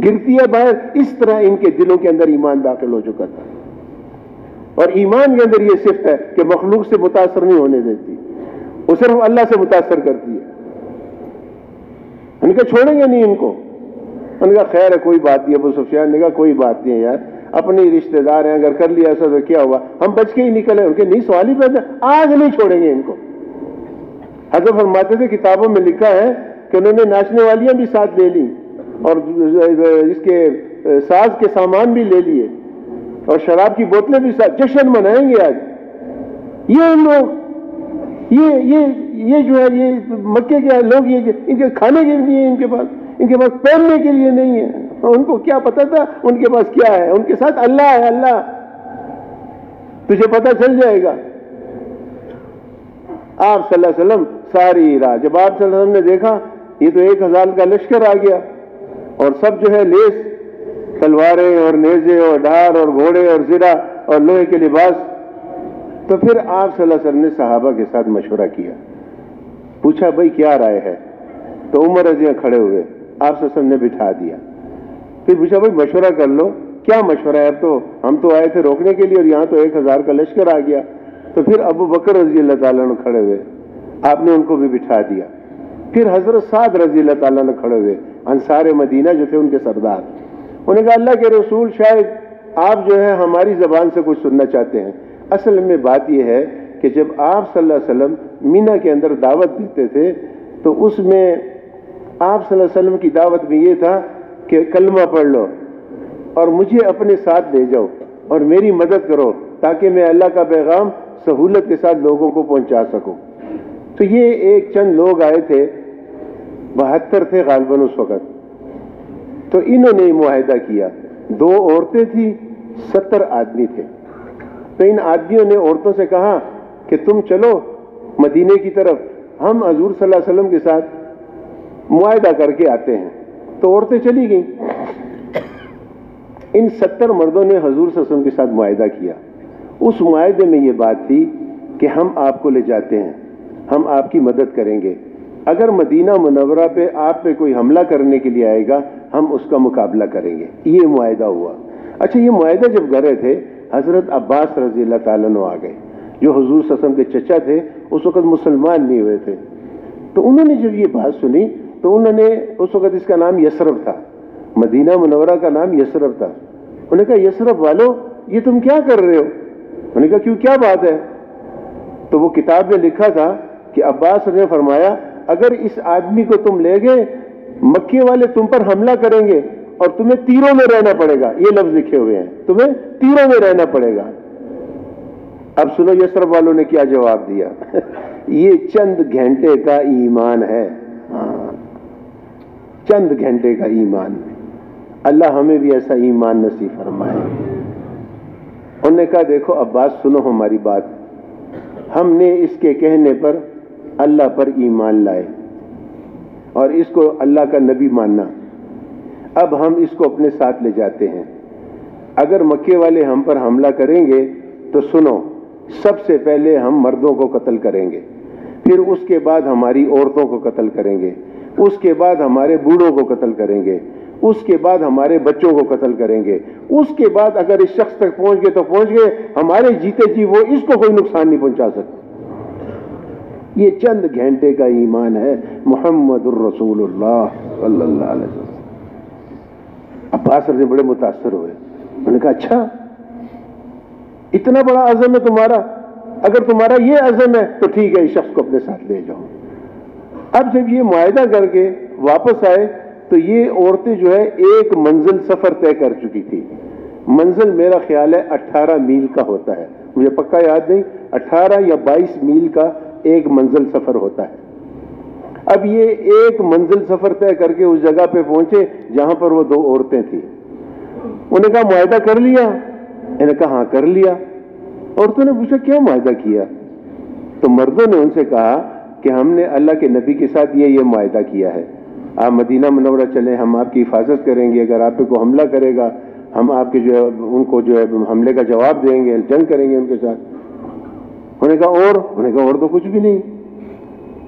گرتی ہے باہر، اس طرح ان کے دلوں کے اندر ایمان داخل ہو چکا تھا۔ اور ایمان کے اندر یہ صفت ہے کہ مخلوق سے متاثر نہیں ہونے دیتی، وہ صرف اللہ سے متاثر کرتی ہے۔ ان کے چھوڑیں گے نہیں ان کو۔ ان کا خیر ہے کوئی بات نہیں، ابو سفیان نے کہا کوئی بات نہیں ہے یار، اپنے رشتہ دار ہیں، اگر کر لیا ایسا تو کیا ہوا، ہم بچ کے ہی نکلے۔ ان کے نہیں سوال ہی پیدا، آج نہیں چھوڑیں گے ان کو۔ حضرت فرماتے تھے کتابوں میں لکھا ہے کہ انہوں نے ناچنے والیاں بھی ساتھ لے لی، اور اس کے ساز کے سامان بھی لے لیے، اور شراب کی بوتلیں بھی ساتھ، جشن منائیں گے آج۔ یہ لوگ یہ جو ہے یہ مکے کے لوگ، یہ ان کے کھانے کے لیے، ان کے پاس پہننے کے لیے نہیں ہے، ان کو کیا پتا تھا ان کے پاس کیا ہے، ان کے ساتھ اللہ ہے۔ اللہ تجھے پتہ چل جائے گا۔ آپ صلی اللہ علیہ وسلم ساری رات، جب آپ صلی اللہ علیہ وسلم نے دیکھا یہ تو 1000 کا لشکر آ گیا، اور سب جو ہے لیس، تلواریں اور نیزے اور ڈھار اور گھوڑے اور زرہ اور لوہے کے لباس، تو پھر آپ صلی اللہ علیہ وسلم نے صحابہ کے ساتھ مشورہ کیا، پوچھا بھائی کیا رائے ہے؟ تو عمر رضی اللہ کھڑے ہوئے، آپ صلی اللہ علیہ وسلم نے بٹھا دیا، پھر پوچھا بھائی مشورہ کر لو، کیا مشورہ ہے؟ اب تو ہم تو آئے تھے روکنے کے لیے اور یہاں تو 1000 کا لشکر آ گیا۔ تو پھر ابو بکر رضی اللہ تعالیٰ عنہ کھڑے ہوئے، آپ نے ان کو بھی بٹھا دیا۔ پھر حضرت سعد رضی اللہ تعالیٰ عنہ کھڑے ہوئے، انصار مدینہ جو تھے ان کے سردار، انہوں نے کہا اللہ کے رسول شاید آپ جو ہے ہماری زبان سے کچھ سننا چاہتے ہیں۔ اصل میں بات یہ ہے کہ جب آپ صلی اللہ علیہ وسلم مینا کے اندر دعوت دیتے تھے تو اس میں آپ صلی اللہ علیہ وسلم کی دعوت میں یہ تھا کہ کلمہ پڑھ لو اور مجھے اپنے ساتھ لے جاؤ اور میری مدد کرو تاکہ میں اللہ کا پیغام سہولت کے ساتھ لوگوں کو پہنچا سکوں. تو یہ ایک چند لوگ آئے تھے، 72 تھے غالباً اس وقت. تو انہوں نے معاہدہ کیا، 2 عورتیں تھیں، 70 آدمی تھے. تو ان آدمیوں نے عورتوں سے کہا کہ تم چلو مدینے کی طرف، ہم حضور صلی اللہ علیہ وسلم کے ساتھ معاہدہ کر کے آتے ہیں. تو عورتیں چلی گئیں. ان 70 مردوں نے حضور صلی اللہ علیہ وسلم کے ساتھ معاہدہ کیا. اس معاہدے میں یہ بات تھی کہ ہم آپ کو لے جاتے ہیں، ہم آپ کی مدد کریں گے، اگر مدینہ منورہ پہ آپ پہ کوئی حملہ کرنے کے لیے آئے گا ہم اس کا مقابلہ کریں گے. یہ معاہدہ ہوا. اچھا، یہ معاہدہ جب کرے تھے حضرت عباس رضی اللہ تعالیٰ عنہ آ گئے، جو حضور صلی اللہ علیہ وسلم کے چچا تھے، اس وقت مسلمان نہیں ہوئے تھے. تو انہوں نے جب یہ بات سنی تو انہوں نے، اس وقت اس کا نام یثرب تھا، مدینہ منورہ کا نام یثرب تھا. انہوں نے کہا یثرب والو یہ تم کیا کر رہے ہو؟ انہوں نے کہا کیوں، کیا بات ہے؟ تو وہ کتاب میں لکھا تھا کہ عباس نے فرمایا اگر اس آدمی کو تم لے گئے مکے والے تم پر حملہ کریں گے اور تمہیں تیروں میں رہنا پڑے گا. یہ لفظ لکھے ہوئے ہیں، تمہیں تیروں میں رہنا پڑے گا. اب سنو یثرب والوں نے کیا جواب دیا. یہ چند گھنٹے کا ایمان ہے، چند گھنٹے کا ایمان. اللہ ہمیں بھی ایسا ایمان نصیب فرمائے. انہوں نے کہا دیکھو عباس سنو ہماری بات، ہم نے اس کے کہنے پر اللہ پر ایمان لائے اور اس کو اللہ کا نبی ماننا. اب ہم اس کو اپنے ساتھ لے جاتے ہیں. اگر مکے والے ہم پر حملہ کریں گے تو سنو، سب سے پہلے ہم مردوں کو قتل کریں گے، پھر اس کے بعد ہماری عورتوں کو قتل کریں گے، اس کے بعد ہمارے بوڑھوں کو قتل کریں گے، اس کے بعد ہمارے بچوں کو قتل کریں گے، اس کے بعد اگر اس شخص تک پہنچ گئے تو پہنچ گئے، ہمارے جیتے جی وہ اس کو کوئی نقصان نہیں پہنچا سکتے. یہ چند گھنٹے کا ایمان ہے. محمد الرسول اللہ صلی اللہ علیہ وسلم. عباس سے بڑے متاثر ہوئے. انہوں نے کہا اچھا اتنا بڑا عزم ہے تمہارا، اگر تمہارا یہ عزم ہے تو ٹھیک ہے، اس شخص کو اپنے ساتھ لے جاؤ. اب جب یہ معاہدہ کر کے واپس آئے تو یہ عورتیں جو ہے ایک منزل سفر طے کر چکی تھی. منزل میرا خیال ہے 18 میل کا ہوتا ہے، مجھے پکا یاد نہیں، 18 یا 22 میل کا ایک منزل سفر ہوتا ہے. اب یہ ایک منزل سفر طے کر کے اس جگہ پہ پہنچے جہاں پر وہ 2 عورتیں تھیں. انہوں نے کہا معاہدہ کر لیا؟ انہوں نے کہا ہاں کر لیا. عورتوں نے پوچھا کیا معاہدہ کیا؟ تو مردوں نے ان سے کہا کہ ہم نے اللہ کے نبی کے ساتھ یہ معاہدہ کیا ہے، آپ مدینہ منورہ چلیں، ہم آپ کی حفاظت کریں گے، اگر آپ پہ کوئی حملہ کرے گا ہم آپ کے جو ہے ان کو جو ہے حملے کا جواب دیں گے، جنگ کریں گے ان کے ساتھ. انہوں نے کہا اور تو کچھ بھی نہیں.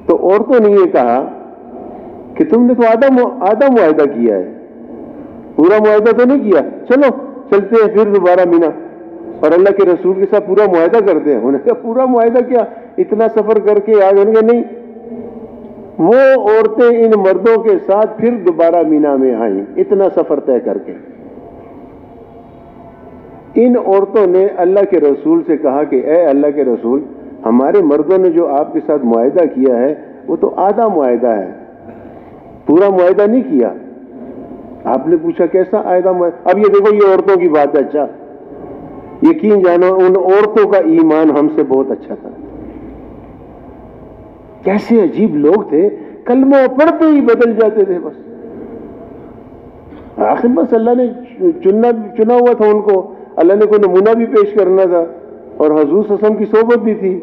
تو عورتوں نے یہ کہا کہ تم نے تو آدھا معاہدہ کیا ہے، پورا معاہدہ تو نہیں کیا. چلو چلتے ہیں پھر دوبارہ مینا اور اللہ کے رسول کے ساتھ پورا معاہدہ کرتے ہیں. انہوں نے کہا پورا معاہدہ کیا، اتنا سفر کر کے آگے. انہوں نے کہا نہیں. وہ عورتیں ان مردوں کے ساتھ پھر دوبارہ مینا میں آئیں اتنا سفر طے کر کے. ان عورتوں نے اللہ کے رسول سے کہا کہ اے اللہ کے رسول، ہمارے مردوں نے جو آپ کے ساتھ معاہدہ کیا ہے وہ تو آدھا معاہدہ ہے، پورا معاہدہ نہیں کیا. آپ نے پوچھا کیسا آدھا معاہدہ؟ اب یہ دیکھو یہ عورتوں کی بات ہے. اچھا یقین جانو ان عورتوں کا ایمان ہم سے بہت اچھا تھا. کیسے عجیب لوگ تھے، کلمہ پڑھتے ہی بدل جاتے تھے. بس آخر بس اللہ نے چنا ہوا تھا ان کو، اللہ نے کوئی نمونہ بھی پیش کرنا تھا اور حضور صلی اللہ علیہ وسلم کی صحبت بھی تھی،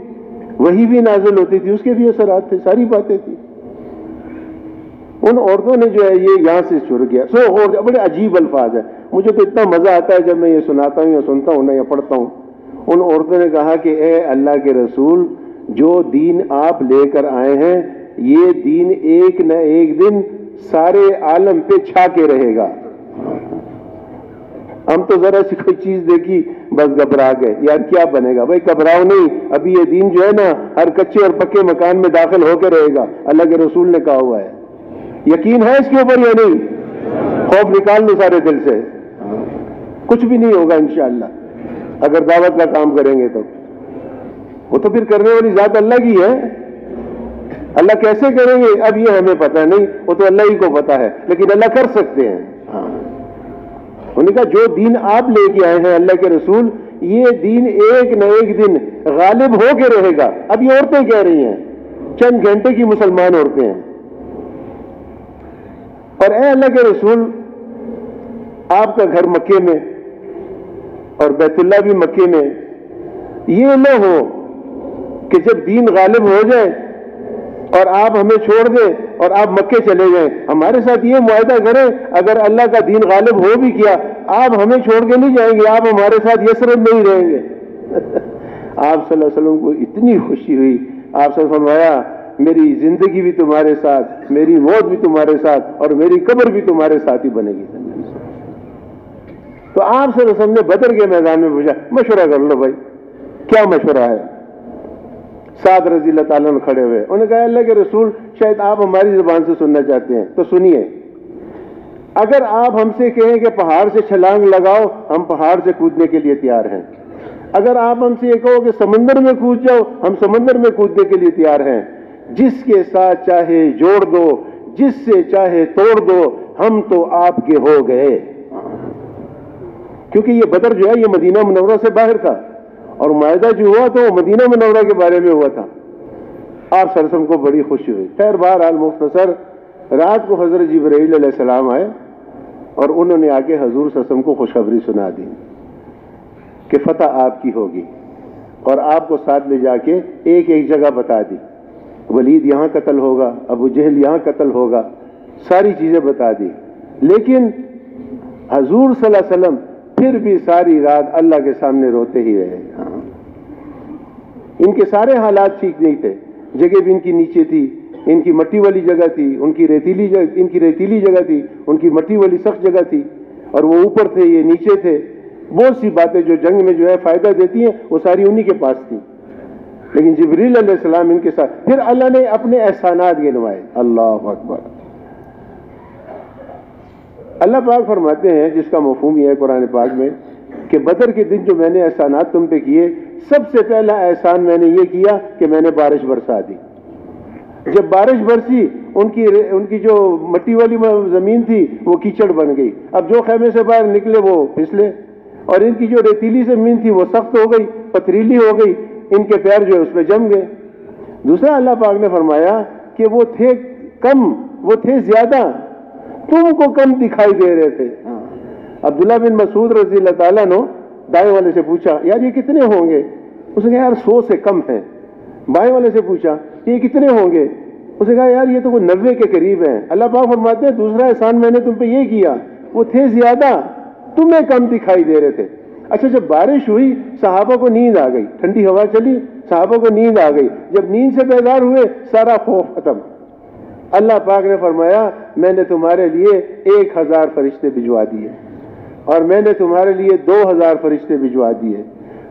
وہی بھی نازل ہوتی تھی، اس کے بھی اثرات تھے، ساری باتیں تھی. ان عورتوں نے جو ہے یہ یہاں سے شروع کیا. بڑے عجیب الفاظ ہیں، مجھے تو اتنا مزہ آتا ہے جب میں یہ سناتا ہوں یا سنتا ہوں یا پڑھتا ہوں. ان عورتوں نے کہا کہ اے اللہ کے رسول، جو دین آپ لے کر آئے ہیں یہ دین ایک نہ ایک دن سارے عالم پہ چھا کے رہے گا. ہم تو ذرا سی کوئی چیز دیکھی بس گھبرا گئے، یار کیا بنے گا. بھائی گھبراؤ نہیں، ابھی یہ دین جو ہے نا ہر کچے اور پکے مکان میں داخل ہو کے رہے گا، اللہ کے رسول نے کہا ہوا ہے. یقین ہے اس کے اوپر یا نہیں؟ خوف نکال دو سارے دل سے، کچھ بھی نہیں ہوگا انشاءاللہ اگر دعوت کا کام کریں گے تو. وہ تو پھر کرنے والی ذات اللہ کی ہے. اللہ کیسے کریں گے اب یہ ہمیں پتہ نہیں, وہ تو اللہ ہی کو پتا ہے, لیکن اللہ کر سکتے ہیں. انہوں نے کہا جو دین آپ لے کے آئے ہیں اللہ کے رسول, یہ دین ایک نہ ایک دن غالب ہو کے رہے گا. اب یہ عورتیں کہہ رہی ہیں, چند گھنٹے کی مسلمان عورتیں ہیں, اور اے اللہ کے رسول آپ کا گھر مکے میں اور بیت اللہ بھی مکے میں, یہ نہ ہو کہ جب دین غالب ہو جائے اور آپ ہمیں چھوڑ دیں اور آپ مکے چلے جائیں. ہمارے ساتھ یہ معاہدہ کریں, اگر اللہ کا دین غالب ہو بھی کیا آپ ہمیں چھوڑ کے نہیں جائیں گے, آپ ہمارے ساتھ یثرب میں ہی رہیں گے. آپ صلی اللہ علیہ وسلم کو اتنی خوشی ہوئی, آپ سے فرمایا میری زندگی بھی تمہارے ساتھ, میری موت بھی تمہارے ساتھ, اور میری قبر بھی تمہارے ساتھ ہی بنے گی. تو آپ صلی اللہ علیہ وسلم نے بدر کے میدان میں پوچھا, مشورہ کر لو بھائی, کیا مشورہ ہے؟ سعد رضی اللہ تعالیٰ نے کھڑے ہوئے, انہوں نے کہا اللہ کے رسول شاید آپ ہماری زبان سے سننا چاہتے ہیں تو سنیے. اگر آپ ہم سے کہیں کہ پہاڑ سے چھلانگ لگاؤ, ہم پہاڑ سے کودنے کے لیے تیار ہیں. اگر آپ ہم سے یہ کہو کہ سمندر میں کود جاؤ, ہم سمندر میں کودنے کے لیے تیار ہیں. جس کے ساتھ چاہے جوڑ دو, جس سے چاہے توڑ دو, ہم تو آپ کے ہو گئے. کیونکہ یہ بدر جو ہے یہ مدینہ منورہ سے باہر تھا, اور معاہدہ جو ہوا تو وہ مدینہ منورہ کے بارے میں ہوا تھا. آپ صلی اللہ علیہ وسلم کو بڑی خوشی ہوئی. خیر بہرحال مختصر, رات کو حضرت جبرائیل علیہ السلام آئے اور انہوں نے آ کے حضور صلی اللہ علیہ وسلم کو خوشخبری سنا دی کہ فتح آپ کی ہوگی, اور آپ کو ساتھ لے جا کے ایک ایک جگہ بتا دی. ولید یہاں قتل ہوگا, ابو جہل یہاں قتل ہوگا, ساری چیزیں بتا دی. لیکن حضور صلی اللہ علیہ وسلم پھر بھی ساری رات اللہ کے سامنے روتے ہی رہے. ان کے سارے حالات ٹھیک نہیں تھے. جگہ بھی ان کی نیچے تھی, ان کی مٹی والی جگہ تھی, ان کی ریتیلی جگہ تھی, ان کی مٹی والی سخت جگہ تھی, اور وہ اوپر تھے یہ نیچے تھے. بہت سی باتیں جو جنگ میں جو ہے فائدہ دیتی ہیں وہ ساری انہی کے پاس تھی. لیکن جبریل علیہ السلام ان کے ساتھ, پھر اللہ نے اپنے احسانات گنوائے. اللہ اکبر. اللہ پاک فرماتے ہیں, جس کا مفہوم یہ ہے قرآن پاک میں, کہ بدر کے دن جو میں نے احسانات تم پہ کیے, سب سے پہلا احسان میں نے یہ کیا کہ میں نے بارش برسا دی. جب بارش برسی ان کی جو مٹی والی زمین تھی وہ کیچڑ بن گئی. اب جو خیمے سے باہر نکلے وہ پھسلے, اور ان کی جو ریتیلی زمین تھی وہ سخت ہو گئی, پتھریلی ہو گئی, ان کے پیر جو ہے اس پہ جم گئے. دوسرا اللہ پاک نے فرمایا کہ وہ تھے کم, وہ تھے زیادہ, تم کو کم دکھائی دے رہے تھے. عبداللہ بن مسعود رضی اللہ تعالیٰ نے دائیں والے سے پوچھا یار یہ کتنے ہوں گے؟ اس نے کہا یار 100 سے کم ہیں. بائیں والے سے پوچھا یہ کتنے ہوں گے؟ اس نے کہا یار یہ تو کوئی 90 کے قریب ہیں. اللہ پاک فرماتے ہیں دوسرا احسان میں نے تم پہ یہ کیا, وہ تھے زیادہ, تمہیں کم دکھائی دے رہے تھے. اچھا جب بارش ہوئی صحابہ کو نیند آ گئی, ٹھنڈی ہوا چلی, صحابہ کو نیند آ گئی. جب نیند سے بیدار ہوئے سارا خوف ختم. اللہ پاک نے فرمایا میں نے تمہارے لیے 1000 فرشتے بھجوا دیے, اور میں نے تمہارے لیے 2000 فرشتے بھجوا دیے,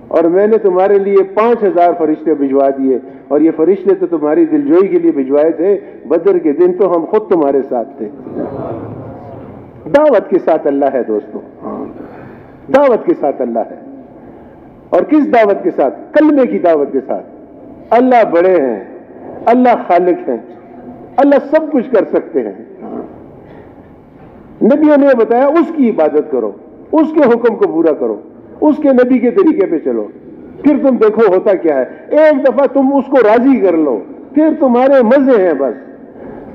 اور میں نے تمہارے لیے 5000 فرشتے بھجوا دیے, اور یہ فرشتے تو تمہاری دلجوئی کے لیے بھجوائے تھے. بدر کے دن تو ہم خود تمہارے ساتھ تھے. دعوت کے ساتھ اللہ ہے دوستوں, دعوت کے ساتھ اللہ ہے. اور کس دعوت کے ساتھ؟ کلمے کی دعوت کے ساتھ. اللہ بڑے ہیں, اللہ خالق ہیں, اللہ سب کچھ کر سکتے ہیں. نبیوں نے بتایا اس کی عبادت کرو, اس کے حکم کو پورا کرو, اس کے نبی کے طریقے پہ چلو, پھر تم دیکھو ہوتا کیا ہے. ایک دفعہ تم اس کو راضی کر لو, پھر تمہارے مزے ہیں بس.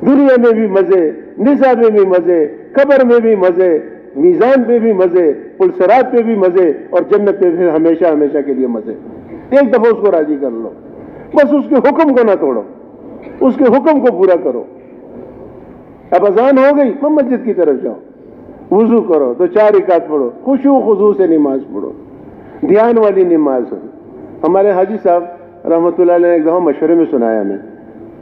دنیا میں بھی مزے, نساء میں بھی مزے, قبر میں بھی مزے, میزان پہ بھی مزے, پلسرات پہ بھی مزے, اور جنت پہ بھی ہمیشہ ہمیشہ کے لیے مزے. ایک دفعہ اس کو راضی کر لو, بس اس کے حکم کو نہ توڑو, اس کے حکم کو پورا کرو. اب اذان ہو گئی, مسجد کی طرف جاؤ, وضو کرو تو 4 رکعت پڑھو, خشوع و خضوع سے نماز پڑھو, دھیان والی نماز ہو. ہمارے حاجی صاحب رحمۃ اللہ علیہ نے ایک دفعہ مشورے میں سنایا ہمیں,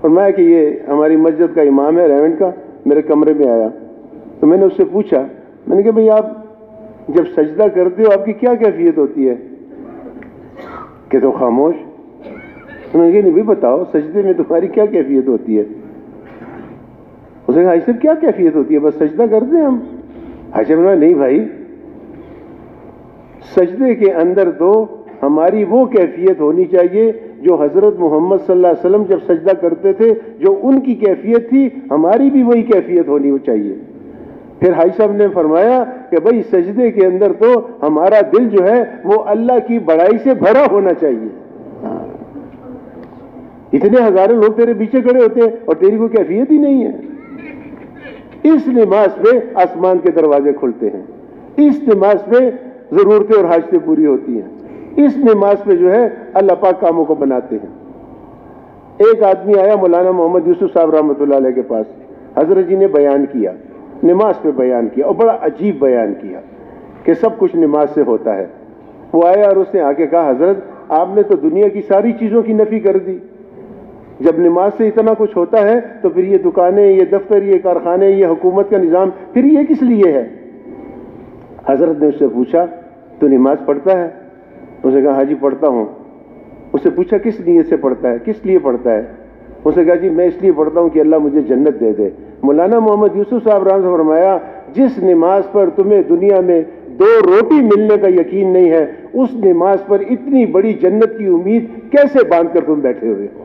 فرمایا کہ یہ ہماری مسجد کا امام ہے ریونٹ کا, میرے کمرے میں آیا تو میں نے اس سے پوچھا, میں نے کہا بھئی آپ جب سجدہ کرتے ہو آپ کی کیا کیفیت ہوتی ہے؟ کہ تو خاموش. میں نے کہا نہیں بھی بتاؤ سجدے میں تمہاری کیا کیفیت ہوتی ہے؟ اس نے کہا حاجی صاحب کیا کیفیت ہوتی ہے؟ بس سجدہ کرتے ہیں ہم. حاجی صاحب نے کہا نہیں بھائی, سجدے کے اندر تو ہماری وہ کیفیت ہونی چاہیے جو حضرت محمد صلی اللہ علیہ وسلم جب سجدہ کرتے تھے جو ان کی کیفیت تھی ہماری بھی وہی کیفیت ہونی چاہیے۔ پھر حاجی صاحب نے فرمایا کہ بھائی سجدے کے اندر تو ہمارا دل جو ہے وہ اللہ کی بڑائی سے بھرا ہونا چاہیے۔ اتنے ہزاروں لوگ تیرے پیچھے کھڑے ہوتے ہیں اور تیری کوئی کیفیت ہی نہیں ہے۔ اس نماز پہ آسمان کے دروازے کھلتے ہیں، اس نماز پہ ضرورتیں اور حاجتیں پوری ہوتی ہیں، اس نماز پہ جو ہے اللہ پاک کاموں کو بناتے ہیں۔ ایک آدمی آیا مولانا محمد یوسف صاحب رحمۃ اللہ علیہ کے پاس، حضرت جی نے بیان کیا، نماز پہ بیان کیا اور بڑا عجیب بیان کیا کہ سب کچھ نماز سے ہوتا ہے۔ وہ آیا اور اس نے آ کے کہا حضرت آپ نے تو دنیا کی ساری چیزوں کی نفی کر دی، جب نماز سے اتنا کچھ ہوتا ہے تو پھر یہ دکانیں، یہ دفتر، یہ کارخانے، یہ حکومت کا نظام پھر یہ کس لیے ہے؟ حضرت نے اس سے پوچھا تو نماز پڑھتا ہے؟ اس نے کہا ہاں جی پڑھتا ہوں۔ اس سے پوچھا کس نیت سے پڑھتا ہے، کس لیے پڑھتا ہے؟ اس نے کہا جی میں اس لیے پڑھتا ہوں کہ اللہ مجھے جنت دے دے۔ مولانا محمد یوسف صاحب رحمۃ اللہ نے فرمایا جس نماز پر تمہیں دنیا میں 2 روٹی ملنے کا یقین نہیں ہے، اس نماز پر اتنی بڑی جنت کی امید کیسے باندھ کر تم بیٹھے ہوئے ہو؟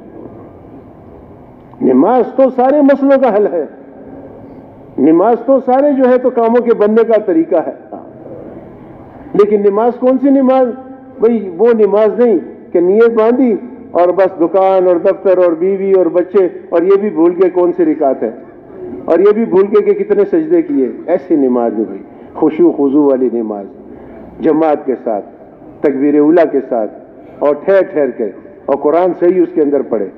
نماز تو سارے مسئلوں کا حل ہے، نماز تو سارے جو ہے تو کاموں کے بننے کا طریقہ ہے۔ لیکن نماز کون سی نماز؟ بھئی وہ نماز نہیں کہ نیت باندھی اور بس دکان اور دفتر اور بیوی اور بچے، اور یہ بھی بھول کے کون سی رکعت ہے، اور یہ بھی بھول کے کہ کتنے سجدے کیے۔ ایسی نماز نہیں بھائی، خشوع خضوع والی نماز، جماعت کے ساتھ، تکبیر اولیٰ کے ساتھ، اور ٹھہر ٹھہر کے، اور قرآن صحیح اس کے اندر پڑھے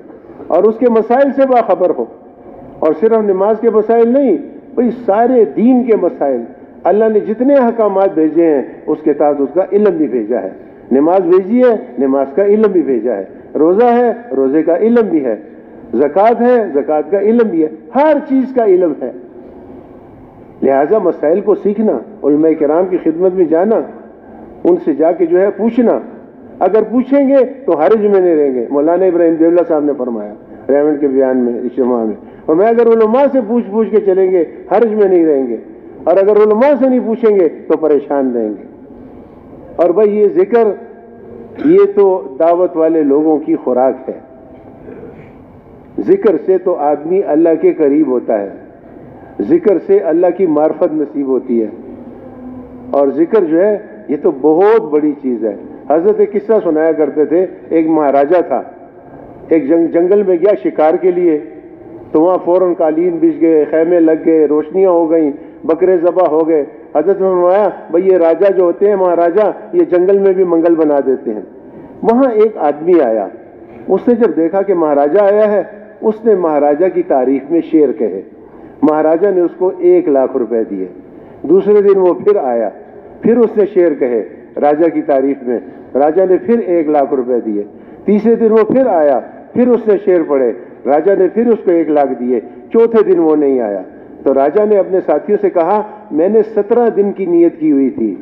اور اس کے مسائل سے باخبر ہو۔ اور صرف نماز کے مسائل نہیں بھئی، سارے دین کے مسائل، اللہ نے جتنے احکامات بھیجے ہیں اس کے ساتھ اس کا علم بھی بھیجا ہے۔ نماز بھیجی ہے، نماز کا علم بھی بھیجا ہے، روزہ ہے، روزے کا علم بھی ہے، زکوٰۃ ہے، زکوٰۃ کا علم بھی ہے، ہر چیز کا علم ہے۔ لہٰذا مسائل کو سیکھنا، علماء کرام کی خدمت میں جانا، ان سے جا کے جو ہے پوچھنا، اگر پوچھیں گے تو حرج میں نہیں رہیں گے۔ مولانا ابراہیم دیولہ صاحب نے فرمایا ریمنڈ کے بیان میں اجتماع میں، اور میں اگر علماء سے پوچھ کے چلیں گے حرج میں نہیں رہیں گے، اور اگر علماء سے نہیں پوچھیں گے تو پریشان رہیں گے۔ اور بھائی یہ ذکر یہ تو دعوت والے لوگوں کی خوراک ہے، ذکر سے تو آدمی اللہ کے قریب ہوتا ہے، ذکر سے اللہ کی معرفت نصیب ہوتی ہے، اور ذکر جو ہے یہ تو بہت بڑی چیز ہے۔ حضرت ایک قصہ سنایا کرتے تھے، ایک مہاراجہ تھا، ایک جنگل میں گیا شکار کے لیے، تو وہاں فوراً قالین بچھ گئے، خیمے لگ گئے، روشنیاں ہو گئیں، بکرے ذبح ہو گئے۔ حضرت نے فرمایا بھئی یہ راجہ جو ہوتے ہیں مہاراجہ، یہ جنگل میں بھی منگل بنا دیتے ہیں۔ وہاں ایک آدمی آیا، اس نے جب دیکھا کہ مہاراجہ آیا ہے، اس نے مہاراجہ کی تعریف میں شعر کہے، مہاراجہ نے اس کو 1 لاکھ روپے دیے۔ دوسرے دن وہ پھر آیا، پھر اس نے شعر کہے راجہ کی تعریف میں، راجہ نے پھر 1 لاکھ روپے دیے۔ تیسرے دن وہ پھر آیا، پھر اس نے شعر پڑھے، راجہ نے پھر اس کو 1 لاکھ دیے۔ چوتھے دن وہ نہیں آیا تو راجہ نے اپنے ساتھیوں سے کہا میں نے 17 دن کی نیت کی ہوئی تھی،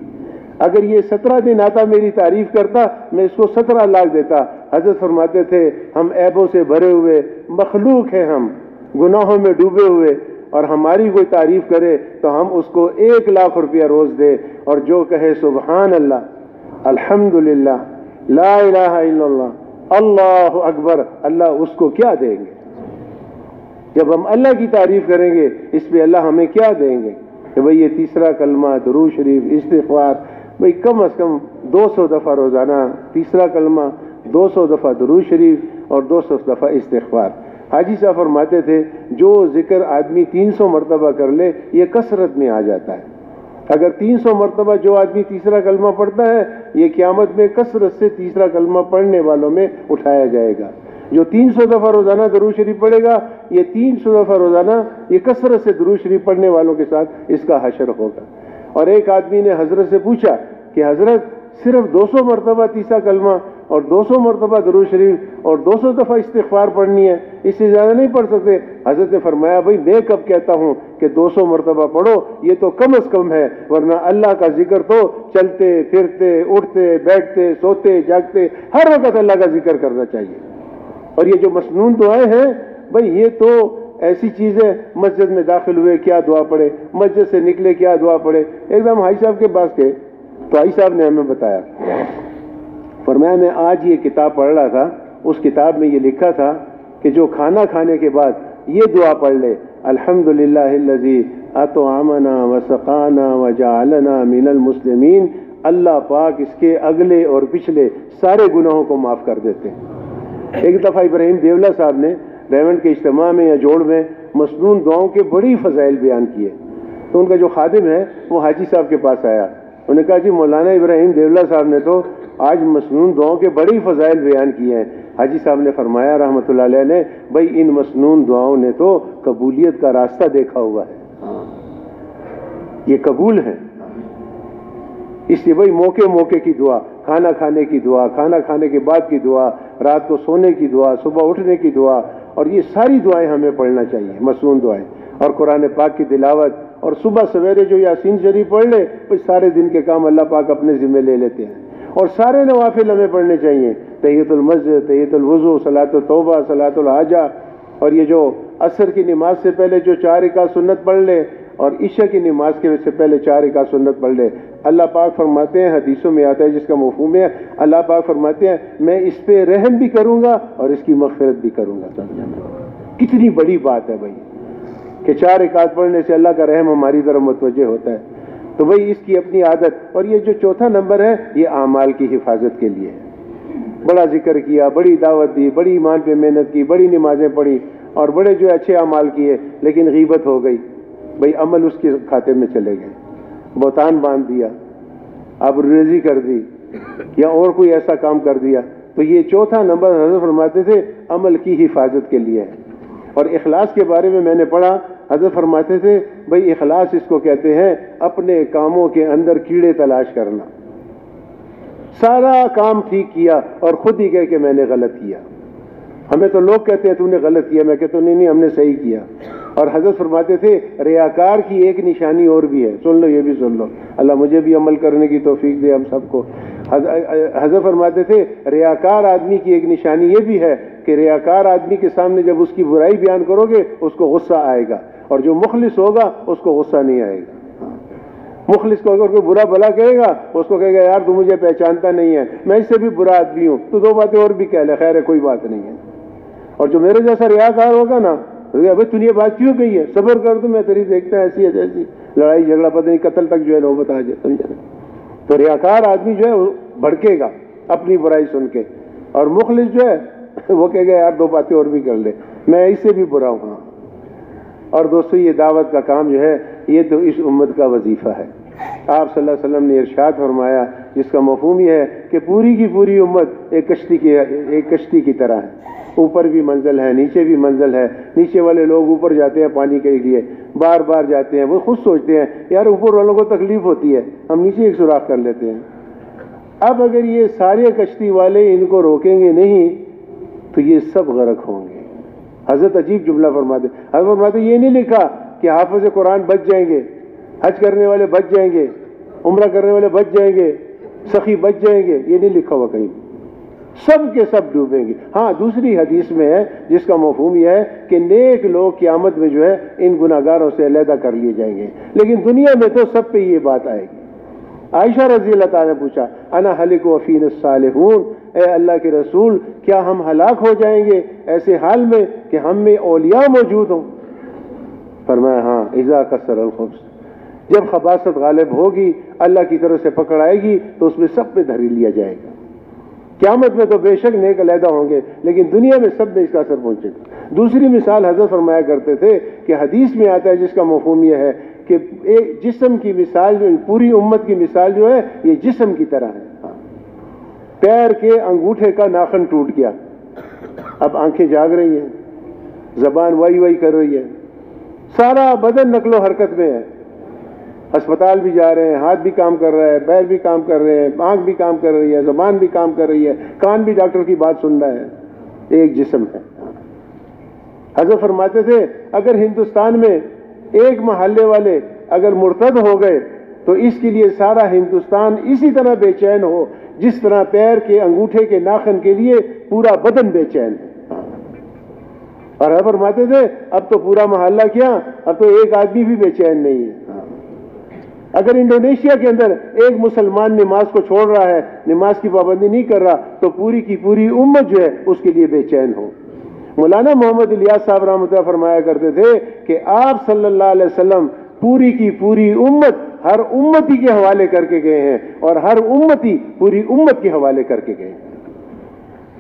اگر یہ 17 دن آتا میری تعریف کرتا میں اس کو 17 لاکھ دیتا۔ حضرت فرماتے تھے ہم عیبوں سے بھرے ہوئے مخلوق ہیں، ہم گناہوں میں ڈوبے ہوئے، اور ہماری کوئی تعریف کرے تو ہم اس کو 1 لاکھ روپیہ روز دے، اور جو کہے سبحان اللہ، الحمدللہ، لا الہ الا اللہ، اللہ اکبر، اللہ اس کو کیا دیں گے؟ جب ہم اللہ کی تعریف کریں گے اس پہ اللہ ہمیں کیا دیں گے؟ کہ بھئی یہ تیسرا کلمہ، درود شریف، استغفار، بھئی کم از کم 200 دفعہ روزانہ تیسرا کلمہ، 200 دفعہ درود شریف اور 200 دفعہ استغفار۔ حاجی صاحب فرماتے تھے جو ذکر آدمی 300 مرتبہ کر لے یہ کثرت میں آ جاتا ہے۔ اگر 300 مرتبہ جو آدمی تیسرا کلمہ پڑھتا ہے یہ قیامت میں کثرت سے تیسرا کلمہ پڑھنے والوں میں اٹھایا جائے گا۔ جو 300 دفعہ روزانہ درود شریف پڑھے گا یہ 300 دفعہ روزانہ یہ کثرت سے درود شریف پڑھنے والوں کے ساتھ اس کا حشر ہوگا۔ اور ایک آدمی نے حضرت سے پوچھا کہ حضرت صرف 200 مرتبہ تیسرا کلمہ اور 200 مرتبہ درود شریف اور 200 دفعہ استغفار پڑھنی ہے، اس سے زیادہ نہیں پڑھ سکتے؟ حضرت نے فرمایا بھئی میں کب کہتا ہوں کہ 200 مرتبہ پڑھو، یہ تو کم از کم ہے، ورنہ اللہ کا ذکر تو چلتے پھرتے اٹھتے بیٹھتے سوتے جاگتے ہر وقت اللہ کا ذکر کرنا چاہیے۔ اور یہ جو مسنون دعائیں ہیں بھئی یہ تو ایسی چیز ہے، مسجد میں داخل ہوئے کیا دعا پڑھے، مسجد سے نکلے کیا دعا پڑھے۔ ایک دم حاجی صاحب کے پاس گئے تو حاجی صاحب نے ہمیں بتایا، فرمایا میں آج یہ کتاب پڑھ رہا تھا، اس کتاب میں یہ لکھا تھا کہ جو کھانا کھانے کے بعد یہ دعا پڑھ لے، الحمدللہ الذی اطعمنا وسقانا وجعلنا من المسلمین، اللہ پاک اس کے اگلے اور پچھلے سارے گناہوں کو معاف کر دیتے ہیں۔ ایک دفعہ ابراہیم دیولہ صاحب نے ریونڈ کے اجتماع میں یا جوڑ میں مسنون دعاؤں کے بڑی فضائل بیان کیے، تو ان کا جو خادم ہے وہ حاجی صاحب کے پاس آیا، انہوں نے کہا جی مولانا ابراہیم دیولہ صاحب نے تو آج مسنون دعاؤں کے بڑی فضائل بیان کیے ہیں۔ حاجی صاحب نے فرمایا رحمۃ اللہ علیہ نے، بھائی ان مسنون دعاؤں نے تو قبولیت کا راستہ دیکھا ہوا ہے، یہ قبول ہے۔ اس لیے بھائی موقع موقع کی دعا، کھانا کھانے کی دعا، کھانا کھانے کے بعد کی دعا، رات کو سونے کی دعا، صبح اٹھنے کی دعا، اور یہ ساری دعائیں ہمیں پڑھنا چاہیے، مسنون دعائیں، اور قرآن پاک کی تلاوت، اور صبح سویرے جو یاسین شریف پڑھ لے، پھر سارے دن کے کام اللہ پاک اپنے ذمہ لے لیتے ہیں۔ اور سارے نوافل ہمیں پڑھنے چاہیے، تحیۃ المسجد، تحیۃ الوضو، صلاۃ التوبہ، صلاۃ الحاجہ، اور یہ جو عصر کی نماز سے پہلے جو 4 رکعت سنت پڑھ لے، اور عشاء کی نماز کے سے پہلے 4 رکعت سنت پڑھ لے۔ اللہ پاک فرماتے ہیں، حدیثوں میں آتا ہے جس کا مفہوم ہے، اللہ پاک فرماتے ہیں میں اس پہ رحم بھی کروں گا اور اس کی مغفرت بھی کروں گا۔ کتنی بڑی بات ہے بھائی کہ 4 رکعت پڑھنے سے اللہ کا رحم ہماری طرف متوجہ ہوتا ہے۔ تو بھائی اس کی اپنی عادت، اور یہ جو چوتھا نمبر ہے یہ اعمال کی حفاظت کے لیے ہے۔ بڑا ذکر کیا، بڑی دعوت دی، بڑی ایمان پہ محنت کی، بڑی نمازیں پڑھی، اور بڑے جو اچھے اعمال کیے، لیکن غیبت ہو گئی، بھائی عمل اس کے کھاتے میں چلے گئے، بہتان باندھ دیا، آبروریزی کر دی، یا اور کوئی ایسا کام کر دیا، تو یہ چوتھا نمبر حضرت فرماتے تھے عمل کی حفاظت کے لیے ہے۔ اور اخلاص کے بارے میں میں نے پڑھا، حضرت فرماتے تھے بھائی اخلاص اس کو کہتے ہیں اپنے کاموں کے اندر کیڑے تلاش کرنا، سارا کام ٹھیک کیا اور خود ہی کہے کہ میں نے غلط کیا۔ ہمیں تو لوگ کہتے ہیں تو نے غلط کیا، میں کہتا ہوں نہیں ہم نے صحیح کیا۔ اور حضرت فرماتے تھے ریاکار کی ایک نشانی اور بھی ہے، سن لو، یہ بھی سن لو، اللہ مجھے بھی عمل کرنے کی توفیق دے ہم سب کو۔ حضرت فرماتے تھے ریاکار آدمی کی ایک نشانی یہ بھی ہے کہ ریاکار آدمی کے سامنے جب اس کی برائی بیان کرو گے اس کو غصہ آئے گا، اور جو مخلص ہوگا اس کو غصہ نہیں آئے گا۔ مخلص کو اگر کوئی برا بھلا کہے گا اس کو کہے گا یار تو مجھے پہچانتا نہیں ہے، میں اس سے بھی برا آدمی ہوں، تو 2 باتیں اور بھی کہہ لے، خیر ہے کوئی بات نہیں ہے۔ اور جو میرے جیسا ریاکار ہوگا نا، بھائی تو یہ بات کیوں کہی ہے، صبر کر تو میں تیری دیکھتا ہے ایسی ہے جیسی، لڑائی جھگڑا پتہ نہیں قتل تک جو ہے نوبت آ جائے، سمجھا؟ تو ریاکار آدمی جو ہے وہ بھڑکے گا اپنی برائی سن کے، اور مخلص جو ہے وہ کہے گا یار 2 باتیں اور بھی کر لے، میں اس سے بھی برا ہوں۔ اور دوستو یہ دعوت کا کام جو ہے یہ تو اس امت کا وظیفہ ہے۔ آپ صلی اللہ علیہ وسلم نے ارشاد فرمایا جس کا مفہوم یہ ہے کہ پوری کی پوری امت ایک کشتی کی طرح ہے، اوپر بھی منزل ہے، نیچے بھی منزل ہے۔ نیچے والے لوگ اوپر جاتے ہیں پانی کے لیے، بار بار جاتے ہیں، وہ خود سوچتے ہیں یار اوپر والوں کو تکلیف ہوتی ہے، ہم نیچے ایک سوراخ کر لیتے ہیں۔ اب اگر یہ سارے کشتی والے ان کو روکیں گے نہیں تو یہ سب غرق ہوں گے۔ حضرت عجیب جملہ فرماتے، حضرت فرماتے یہ نہیں لکھا کہ حافظ قرآن بچ جائیں گے، حج کرنے والے بچ جائیں گے، عمرہ کرنے والے بچ جائیں گے، سخی بچ جائیں گے، یہ نہیں لکھا ہوا کہیں، سب کے سب ڈوبیں گے۔ ہاں دوسری حدیث میں ہے جس کا مفہوم یہ ہے کہ نیک لوگ قیامت میں جو ہے ان گناہگاروں سے علیحدہ کر لیے جائیں گے، لیکن دنیا میں تو سب پہ یہ بات آئے گی۔ عائشہ رضی اللہ تعالیٰ نے پوچھا انا ہلک وفینا الصالحون، اے اللہ کے رسول کیا ہم ہلاک ہو جائیں گے ایسے حال میں کہ ہم میں اولیاء موجود ہوں؟ فرمایا ہاں، اذا کثر الخبث، جب خباثت غالب ہوگی اللہ کی طرف سے پکڑ آئے گی تو اس میں سب پہ دھری لیا جائے گا۔ قیامت میں تو بے شک نیک علیحدہ ہوں گے، لیکن دنیا میں سب میں اس کا اثر پہنچے گا۔ دوسری مثال حضرت فرمایا کرتے تھے کہ حدیث میں آتا ہے جس کا مفہوم یہ ہے کہ ایک جسم کی مثال جو پوری امت کی مثال جو ہے یہ جسم کی طرح ہے۔ پیر کے انگوٹھے کا ناخن ٹوٹ گیا، اب آنکھیں جاگ رہی ہیں، زبان وائی وائی کر رہی ہے، سارا بدن نقل و حرکت میں ہے، ہسپتال بھی جا رہے ہیں، ہاتھ بھی کام کر رہا ہے، پیر بھی کام کر رہے ہیں، آنکھ بھی کام کر رہی ہے، زبان بھی کام کر رہی ہے، کان بھی ڈاکٹر کی بات سن رہا ہے، ایک جسم ہے۔ حضرت فرماتے تھے اگر ہندوستان میں ایک محلے والے اگر مرتد ہو گئے تو اس کے لیے سارا ہندوستان اسی طرح بے چین ہو جس طرح پیر کے انگوٹھے کے ناخن کے لیے پورا بدن بے چین ہے۔ اور حضرت فرماتے تھے اب تو پورا محلہ کیا، اب تو ایک آدمی بھی بے چین نہیں ہے۔ اگر انڈونیشیا کے اندر ایک مسلمان نماز کو چھوڑ رہا ہے، نماز کی پابندی نہیں کر رہا، تو پوری کی پوری امت جو ہے اس کے لیے بے چین ہو۔ مولانا محمد الیاس صاحب رحمۃ اللہ فرمایا کرتے تھے کہ آپ صلی اللہ علیہ وسلم پوری کی پوری امت ہر امتی کے حوالے کر کے گئے ہیں، اور ہر امتی پوری امت کے حوالے کر کے گئے ہیں۔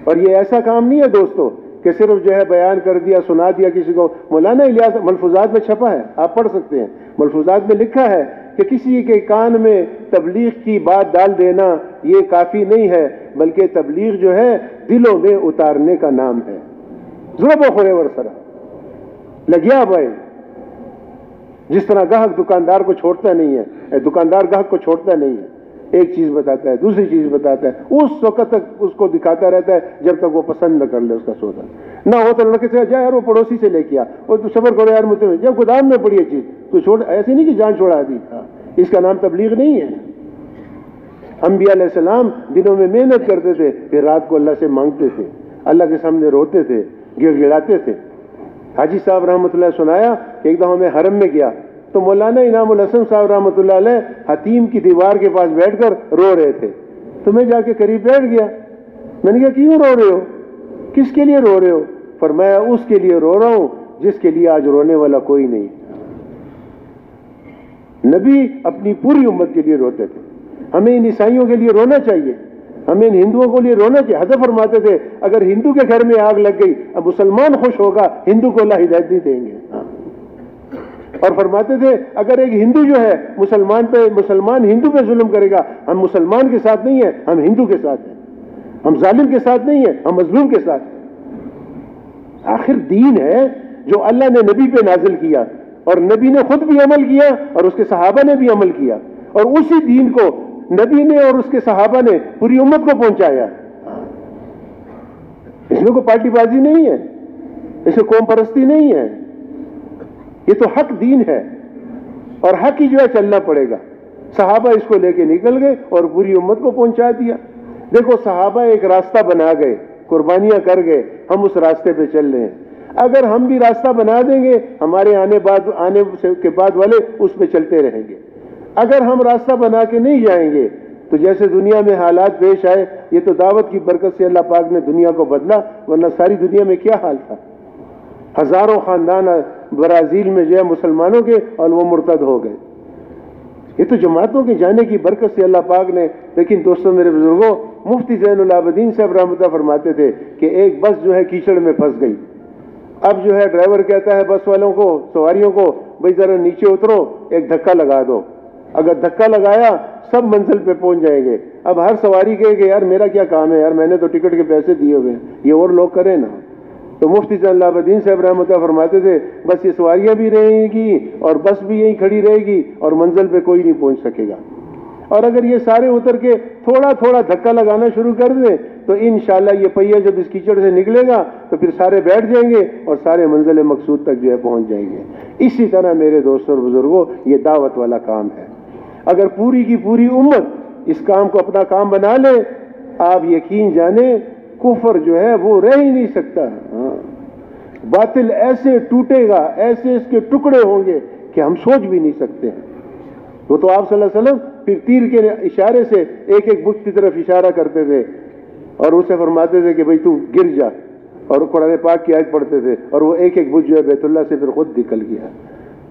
اور یہ ایسا کام نہیں ہے دوستو کہ صرف جو ہے بیان کر دیا، سنا دیا کسی کو۔ مولانا الیاس ملفوظات میں چھپا ہے، آپ پڑھ سکتے ہیں، ملفوظات میں لکھا ہے کہ کسی کے کان میں تبلیغ کی بات ڈال دینا یہ کافی نہیں ہے، بلکہ تبلیغ جو ہے دلوں میں اتارنے کا نام ہے۔ ضرب و خورے ورسرا لگیا بھائی، جس طرح گاہک دکاندار کو چھوڑتا نہیں ہے، دکاندار گاہک کو چھوڑتا نہیں ہے، ایک چیز بتاتا ہے، دوسری چیز بتاتا ہے، اس وقت تک اس کو دکھاتا رہتا ہے جب تک وہ پسند نہ کر لے اس کا سودا۔ نہ ہو تو لڑکے سے جا یار وہ پڑوسی سے لے کے آ، اور تو صبر کرو یار مجھے جب گودام میں پڑی ہے چیز تو چھوڑ، ایسے نہیں کہ جان چھوڑا دی، اس کا نام تبلیغ نہیں ہے۔ انبیاء علیہ السلام دنوں میں محنت کرتے تھے، پھر رات کو اللہ سے مانگتے تھے، اللہ کے سامنے روتے تھے، گڑ گڑاتے تھے۔ حاجی صاحب رحمۃ اللہ سنایا کہ ایک دفعہ میں حرم میں گیا تو مولانا انعام الحسن صاحب رحمۃ اللہ علیہ حتیم کی دیوار کے پاس بیٹھ کر رو رہے تھے، تو میں جا کے قریب بیٹھ گیا، میں نے کہا کیوں رو رہے ہو، کس کے لیے رو رہے ہو؟ فرمایا اس کے لیے رو رہا ہوں جس کے لیے آج رونے والا کوئی نہیں۔ نبی اپنی پوری امت کے لیے روتے تھے، ہمیں ان عیسائیوں کے لیے رونا چاہیے، ہمیں ان ہندوؤں کے لیے رونا چاہیے۔ حضرت فرماتے تھے اگر ہندو کے گھر میں آگ لگ گئی، اب مسلمان خوش ہوگا، ہندو کو اللہ ہدایت نہیں دیں گے۔ اور فرماتے تھے اگر ایک ہندو جو ہے مسلمان ہندو پہ ظلم کرے گا، ہم مسلمان کے ساتھ نہیں ہیں، ہم ہندو کے ساتھ ہیں، ہم ظالم کے ساتھ نہیں ہیں، ہم مظلوم کے ساتھ ہیں۔ آخر دین ہے جو اللہ نے نبی پہ نازل کیا، اور نبی نے خود بھی عمل کیا اور اس کے صحابہ نے بھی عمل کیا، اور اسی دین کو نبی نے اور اس کے صحابہ نے پوری امت کو پہنچایا۔ اس میں کوئی پارٹی بازی نہیں ہے، اس میں قوم پرستی نہیں ہے، یہ تو حق دین ہے، اور حق ہی جو ہے چلنا پڑے گا۔ صحابہ اس کو لے کے نکل گئے اور پوری امت کو پہنچا دیا۔ دیکھو صحابہ ایک راستہ بنا گئے، قربانیاں کر گئے، ہم اس راستے پہ چل رہے ہیں۔ اگر ہم بھی راستہ بنا دیں گے، ہمارے آنے کے بعد والے اس پہ چلتے رہیں گے۔ اگر ہم راستہ بنا کے نہیں جائیں گے تو جیسے دنیا میں حالات پیش آئے، یہ تو دعوت کی برکت سے اللہ پاک نے دنیا کو بدلا، ورنہ ساری دنیا میں کیا حال تھا؟ ہزاروں خاندان برازیل میں جو ہے مسلمانوں کے، اور وہ مرتد ہو گئے۔ یہ تو جماعتوں کے جانے کی برکت سے اللہ پاک نے۔ لیکن دوستوں میرے بزرگوں، مفتی زین العابدین صاحب رحمۃ اللہ فرماتے تھے کہ ایک بس جو ہے کیچڑ میں پھنس گئی۔ اب جو ہے ڈرائیور کہتا ہے بس والوں کو، سواریوں کو، بھائی ذرا نیچے اترو، ایک دھکا لگا دو۔ اگر دھکا لگایا سب منزل پہ پہنچ جائیں گے۔ اب ہر سواری کہے کہ یار میرا کیا کام ہے، یار میں نے تو ٹکٹ کے پیسے دیے ہوئے ہیں، یہ اور لوگ کریں نا۔ تو مفتی صلی اللہ الدین صاحب رحمۃ اللہ فرماتے تھے بس یہ سواریاں بھی رہیں گی اور بس بھی یہیں کھڑی رہے گی اور منزل پہ کوئی نہیں پہنچ سکے گا۔ اور اگر یہ سارے اتر کے تھوڑا تھوڑا دھکا لگانا شروع کر دیں تو انشاءاللہ یہ پہیہ جب اس کیچڑ سے نکلے گا تو پھر سارے بیٹھ جائیں گے اور سارے منزل مقصود تک جو ہے پہنچ جائیں گے۔ اسی طرح میرے دوستوں اور بزرگوں، یہ دعوت والا کام ہے۔ اگر پوری کی پوری امت اس کام کو اپنا کام بنا لے، آپ یقین جانیں کفر جو ہے وہ رہ ہی نہیں سکتا۔ باطل ایسے ٹوٹے گا، ایسے اس کے ٹکڑے ہوں گے کہ ہم سوچ بھی نہیں سکتے ہیں۔ وہ تو آپ صلی اللہ علیہ وسلم پھر تیر کے اشارے سے ایک ایک بت کی طرف اشارہ کرتے تھے اور اسے فرماتے تھے کہ بھئی تو گر جا، اور قرآن پاک کی آیت پڑھتے تھے اور وہ ایک ایک بت جو ہے بیت اللہ سے پھر خود نکل گیا۔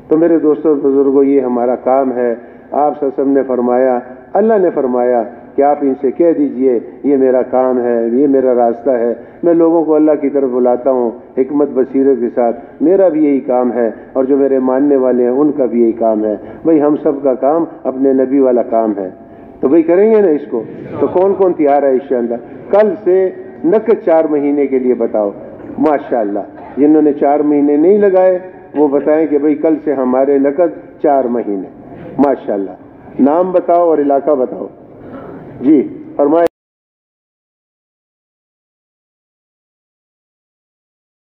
تو میرے دوستوں بزرگوں، یہ ہمارا کام ہے۔ آپ صلی اللہ علیہ وسلم نے فرمایا، اللہ نے فرمایا کہ آپ ان سے کہہ دیجئے یہ میرا کام ہے، یہ میرا راستہ ہے، میں لوگوں کو اللہ کی طرف بلاتا ہوں حکمت بصیرت کے ساتھ، میرا بھی یہی کام ہے اور جو میرے ماننے والے ہیں ان کا بھی یہی کام ہے۔ بھئی ہم سب کا کام اپنے نبی والا کام ہے، تو بھئی کریں گے نا اس کو۔ تو کون کون تیار ہے انشاءاللہ؟ کل سے نقد 4 مہینے کے لیے بتاؤ ماشاءاللہ۔ جنہوں نے 4 مہینے نہیں لگائے وہ بتائیں کہ بھئی کل سے ہمارے نقد 4 مہینے ماشاءاللہ۔ نام بتاؤ اور علاقہ بتاؤ۔ جی فرمائے۔